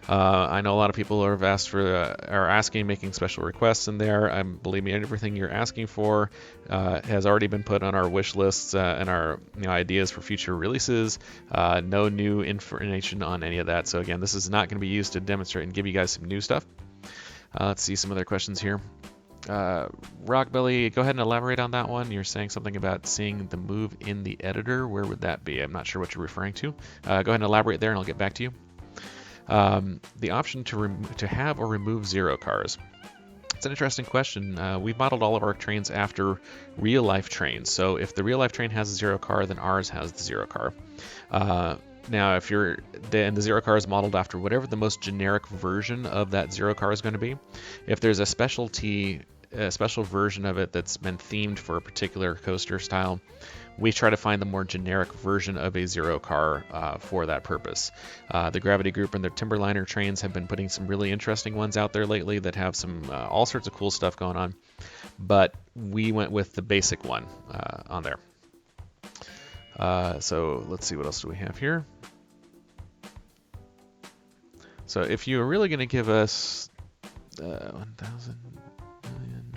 I know a lot of people are asking, making special requests in there. Believe me, everything you're asking for has already been put on our wish lists and our ideas for future releases. No new information on any of that. So again, this is not going to be used to demonstrate and give you guys some new stuff. Let's see some other questions here. Rockbelly, go ahead and elaborate on that one. You're saying something about seeing the move in the editor. Where would that be? I'm not sure what you're referring to. Go ahead and elaborate there and I'll get back to you. The option to have or remove zero cars. It's an interesting question. We've modeled all of our trains after real-life trains. So if the real-life train has a zero car, then ours has the zero car. Now, if the zero car is modeled after whatever the most generic version of that zero car is going to be. If there's a special version of it that's been themed for a particular coaster style, we try to find the more generic version of a zero car for that purpose. The Gravity Group and their Timberliner trains have been putting some really interesting ones out there lately that have some all sorts of cool stuff going on, but we went with the basic one on there. So let's see, what else do we have here? So if you're really going to give us 1,000 million,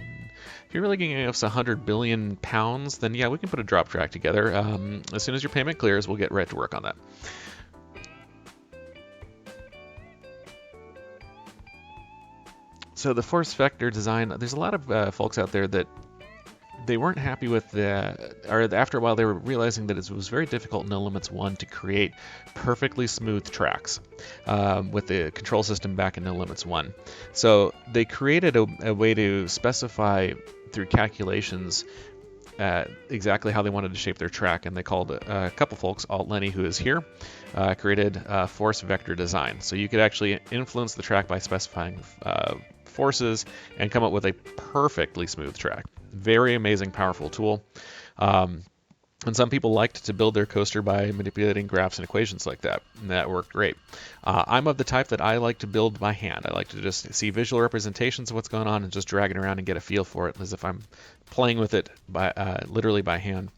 if you're really going to give us 100 billion pounds, then yeah, we can put a drop track together. As soon as your payment clears, we'll get right to work on that. So the force vector design, there's a lot of folks out there that they weren't happy with after a while they were realizing that it was very difficult in NoLimits 1 to create perfectly smooth tracks with the control system back in NoLimits 1. So they created a way to specify through calculations exactly how they wanted to shape their track, and they called a couple folks, Alt Lenny, who is here, created force vector design. So you could actually influence the track by specifying forces and come up with a perfectly smooth track. Very amazing, powerful tool. And some people liked to build their coaster by manipulating graphs and equations like that, and that worked great. I'm of the type that I like to build by hand. I like to just see visual representations of what's going on and just drag it around and get a feel for it as if I'm playing with it literally by hand.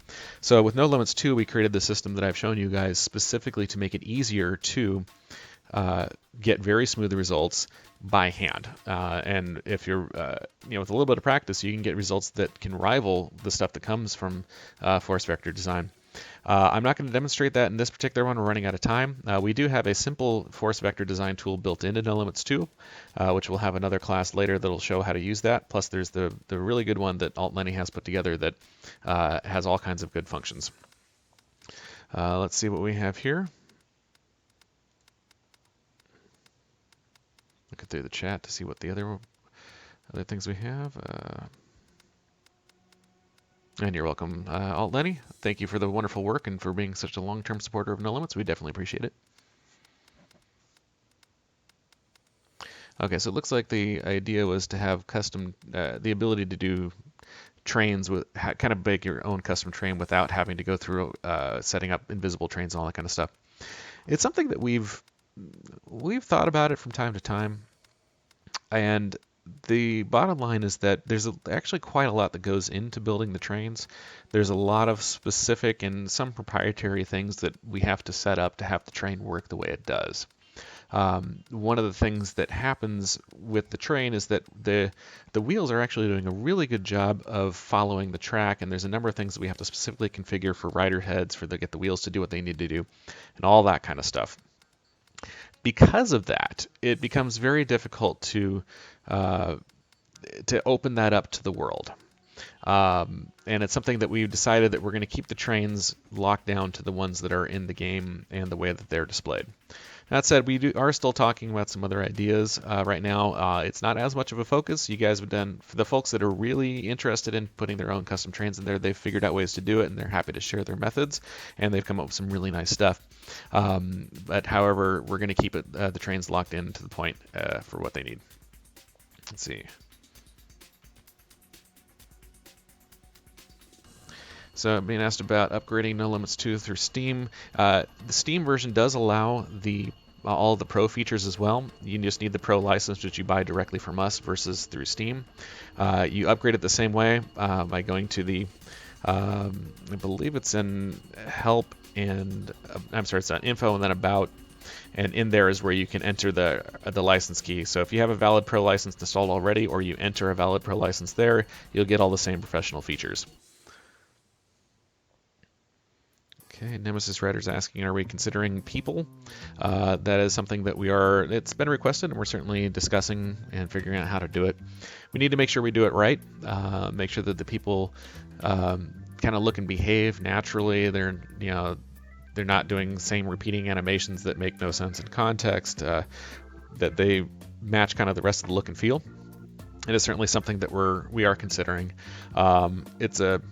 So with NoLimits 2, we created the system that I've shown you guys specifically to make it easier to get very smooth results by hand. And if you're, with a little bit of practice, you can get results that can rival the stuff that comes from force vector design. I'm not going to demonstrate that in this particular one. We're running out of time. We do have a simple force vector design tool built into NoLimits 2, which we'll have another class later that'll show how to use that. Plus, there's the really good one that Alt Lenny has put together that has all kinds of good functions. Let's see what we have here. Looking through the chat to see what the other things we have. And you're welcome, Alt Lenny. Thank you for the wonderful work and for being such a long-term supporter of NoLimits. We definitely appreciate it. Okay, so it looks like the idea was to have custom, the ability to do trains with kind of make your own custom train without having to go through setting up invisible trains and all that kind of stuff. It's something that we've thought about it from time to time, and the bottom line is that there's actually quite a lot that goes into building the trains. There's a lot of specific and some proprietary things that we have to set up to have the train work the way it does. one of the things that happens with the train is that the wheels are actually doing a really good job of following the track, and there's a number of things that we have to specifically configure for rider heads for to get the wheels to do what they need to do, and all that kind of stuff. Because of that, it becomes very difficult to open that up to the world. And it's something that we've decided that we're going to keep the trains locked down to the ones that are in the game and the way that they're displayed. That said, we are still talking about some other ideas right now. It's not as much of a focus. You guys have done, for the folks that are really interested in putting their own custom trains in there, they've figured out ways to do it, and they're happy to share their methods, and they've come up with some really nice stuff. But however, we're going to keep it, the trains locked in to the point for what they need. Let's see. So being asked about upgrading NoLimits 2 through Steam. The Steam version does allow all the Pro features as well. You just need the Pro license, which you buy directly from us versus through Steam. You upgrade it the same way by going to the, I believe it's in Help and, I'm sorry, it's on Info and then About. And in there is where you can enter the license key. So if you have a valid Pro license installed already, or you enter a valid Pro license there, you'll get all the same professional features. Okay, Nemesis Rider's asking, are we considering people? That is something that it's been requested, and we're certainly discussing and figuring out how to do it. We need to make sure we do it right, make sure that the people kind of look and behave naturally. They're not doing the same repeating animations that make no sense in context, that they match kind of the rest of the look and feel. It is certainly something that we are considering. It's a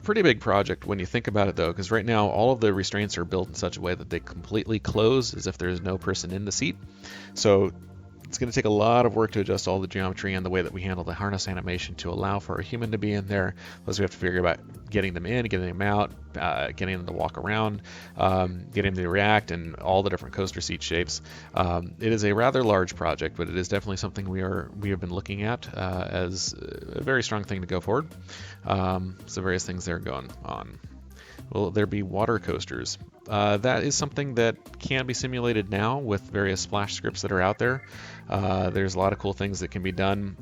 pretty big project when you think about it, though, because right now all of the restraints are built in such a way that they completely close as if there's no person in the seat. So it's going to take a lot of work to adjust all the geometry and the way that we handle the harness animation to allow for a human to be in there. Plus we have to figure about getting them in, getting them out, getting them to walk around, getting them to react, and all the different coaster seat shapes. It is a rather large project, but it is definitely something we have been looking at as a very strong thing to go forward. So various things there going on. Will there be water coasters? That is something that can be simulated now with various Splash scripts that are out there. There's a lot of cool things that can be done.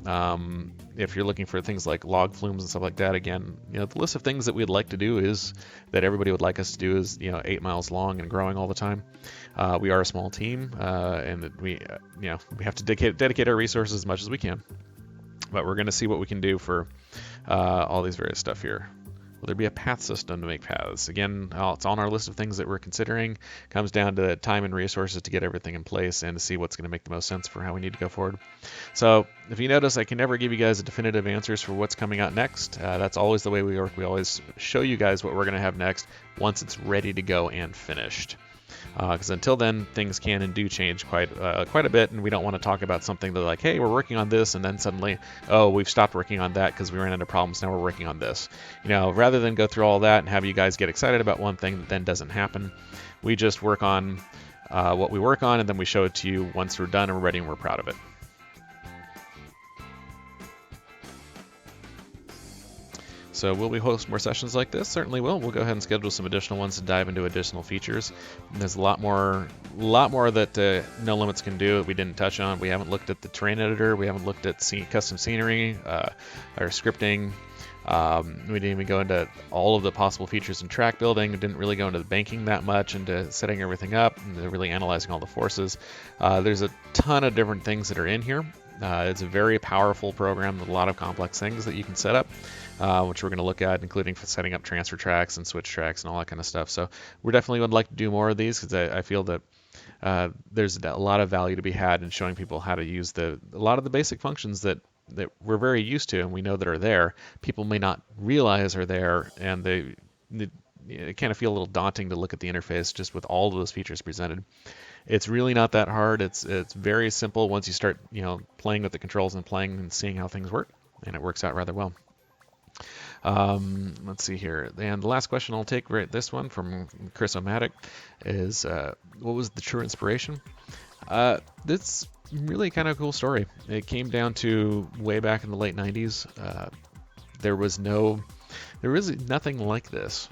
If you're looking for things like log flumes and stuff like that, again, the list of things that we'd like to do is that everybody would like us to do is 8 miles long and growing all the time. We are a small team, and we have to dedicate our resources as much as we can. But we're going to see what we can do for all these various stuff here. Will there be a path system to make paths? Again, it's on our list of things that we're considering. Comes down to time and resources to get everything in place and to see what's going to make the most sense for how we need to go forward. So if you notice, I can never give you guys definitive answers for what's coming out next. That's always the way we work. We always show you guys what we're going to have next once it's ready to go and finished. Because until then, things can and do change quite a bit, and we don't want to talk about something that like, hey, we're working on this, and then suddenly, oh, we've stopped working on that because we ran into problems. Now we're working on this. Rather than go through all that and have you guys get excited about one thing that then doesn't happen, we just work on what we work on, and then we show it to you once we're done and we're ready and we're proud of it. So will we host more sessions like this? Certainly will. We'll go ahead and schedule some additional ones to dive into additional features. There's a lot more that NoLimits can do that we didn't touch on. We haven't looked at the terrain editor. We haven't looked at custom scenery, our scripting. We didn't even go into all of the possible features in track building. We didn't really go into the banking that much, into setting everything up, and really analyzing all the forces. There's a ton of different things that are in here. It's a very powerful program with a lot of complex things that you can set up, which we're going to look at, including for setting up transfer tracks and switch tracks and all that kind of stuff. So we definitely would like to do more of these because I feel that there's a lot of value to be had in showing people how to use a lot of the basic functions that we're very used to and we know that are there. People may not realize are there, and it kind of feel a little daunting to look at the interface just with all of those features presented. It's really not that hard. It's very simple once you start playing with the controls and playing and seeing how things work, and it works out rather well. Let's see here. And the last question I'll take, this one from Chris O'Matic, is what was the true inspiration? That's really kind of a cool story. It came down to way back in the late 90s. There was no There was nothing like this.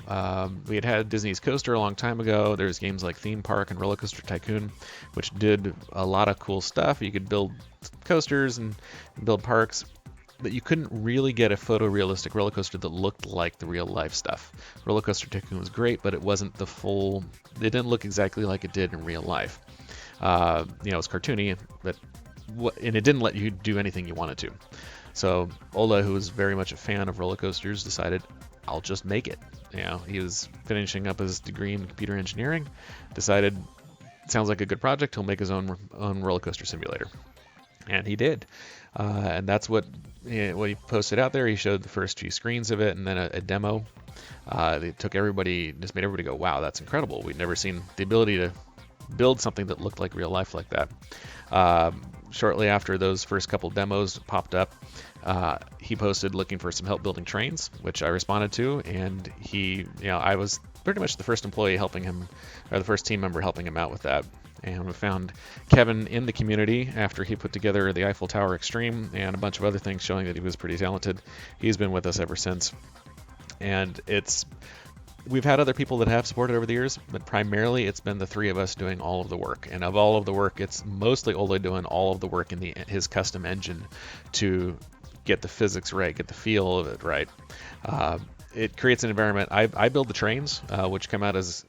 We had Disney's Coaster a long time ago. There's games like Theme Park and Roller Coaster Tycoon, which did a lot of cool stuff. You could build coasters and build parks, but you couldn't really get a photorealistic roller coaster that looked like the real life stuff. Roller Coaster Tycoon was great, but it wasn't the full. It didn't look exactly like it did in real life. It was cartoony, and it didn't let you do anything you wanted to. So Ola, who was very much a fan of roller coasters, decided, I'll just make it. He was finishing up his degree in computer engineering, decided, sounds like a good project, he'll make his own roller coaster simulator. And he did. And that's what he posted out there. He showed the first few screens of it and then a demo. They took everybody, just made everybody go, wow, that's incredible. We'd never seen the ability to build something that looked like real life like that. Shortly after those first couple demos popped up, he posted looking for some help building trains, which I responded to, and I was pretty much the first employee helping him, or the first team member helping him out with that. And we found Kevin in the community after he put together the Eiffel Tower Extreme and a bunch of other things showing that he was pretty talented. He's been with us ever since. And we've had other people that have supported over the years, but primarily it's been the three of us doing all of the work. And of all of the work, it's mostly Ola doing all of the work in his custom engine to get the physics right, get the feel of it right. It creates an environment. I build the trains, which come out as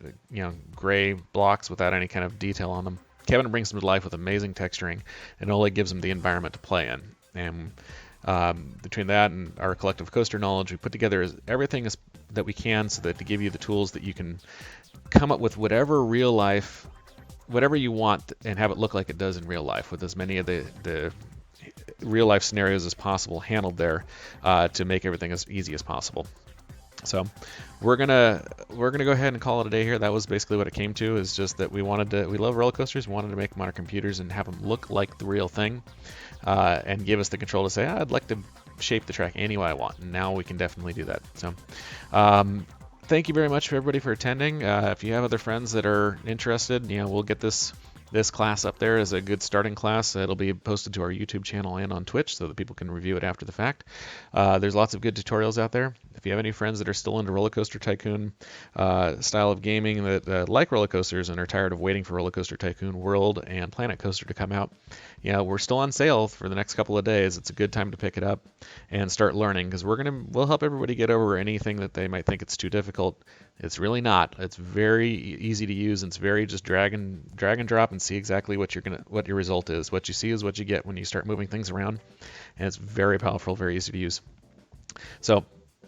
gray blocks without any kind of detail on them. Kevin brings them to life with amazing texturing, and Ola gives them the environment to play in. And between that and our collective coaster knowledge, we put together everything that we can so that to give you the tools that you can come up with whatever you want and have it look like it does in real life, with as many of the real life scenarios as possible handled there to make everything as easy as possible. So we're gonna go ahead and call it a day here. That was basically what it came to, is just that we love roller coasters, we wanted to make them on our computers and have them look like the real thing, and give us the control to say, I'd like to shape the track any way I want. And now we can definitely do that. So thank you very much for everybody for attending. If you have other friends that are interested, we'll get this class up there as a good starting class. It'll be posted to our YouTube channel and on Twitch so that people can review it after the fact. There's lots of good tutorials out there. If you have any friends that are still into Roller Coaster Tycoon style of gaming that like roller coasters and are tired of waiting for Roller Coaster Tycoon World and Planet Coaster to come out, we're still on sale for the next couple of days. It's a good time to pick it up and start learning, because we'll help everybody get over anything that they might think it's too difficult. It's really not. It's very easy to use, and it's very just drag and drop and see exactly what your result is. What you see is what you get when you start moving things around, and it's very powerful, very easy to use. So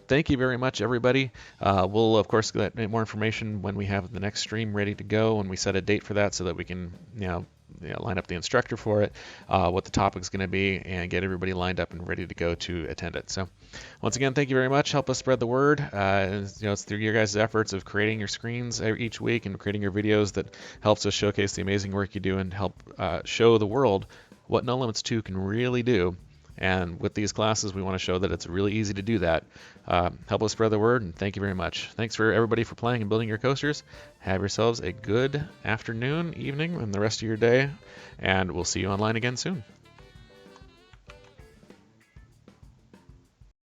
thank you very much, everybody. We'll of course get more information when we have the next stream ready to go, and we set a date for that so that we can line up the instructor for it, what the topic's going to be, and get everybody lined up and ready to go to attend it. So once again, thank you very much. Help us spread the word. It's through your guys' efforts of creating your screens each week and creating your videos that helps us showcase the amazing work you do and help show the world what NoLimits 2 can really do. And with these classes, we want to show that it's really easy to do that. Help us spread the word, and thank you very much. Thanks for everybody for playing and building your coasters. Have yourselves a good afternoon, evening, and the rest of your day, and we'll see you online again soon.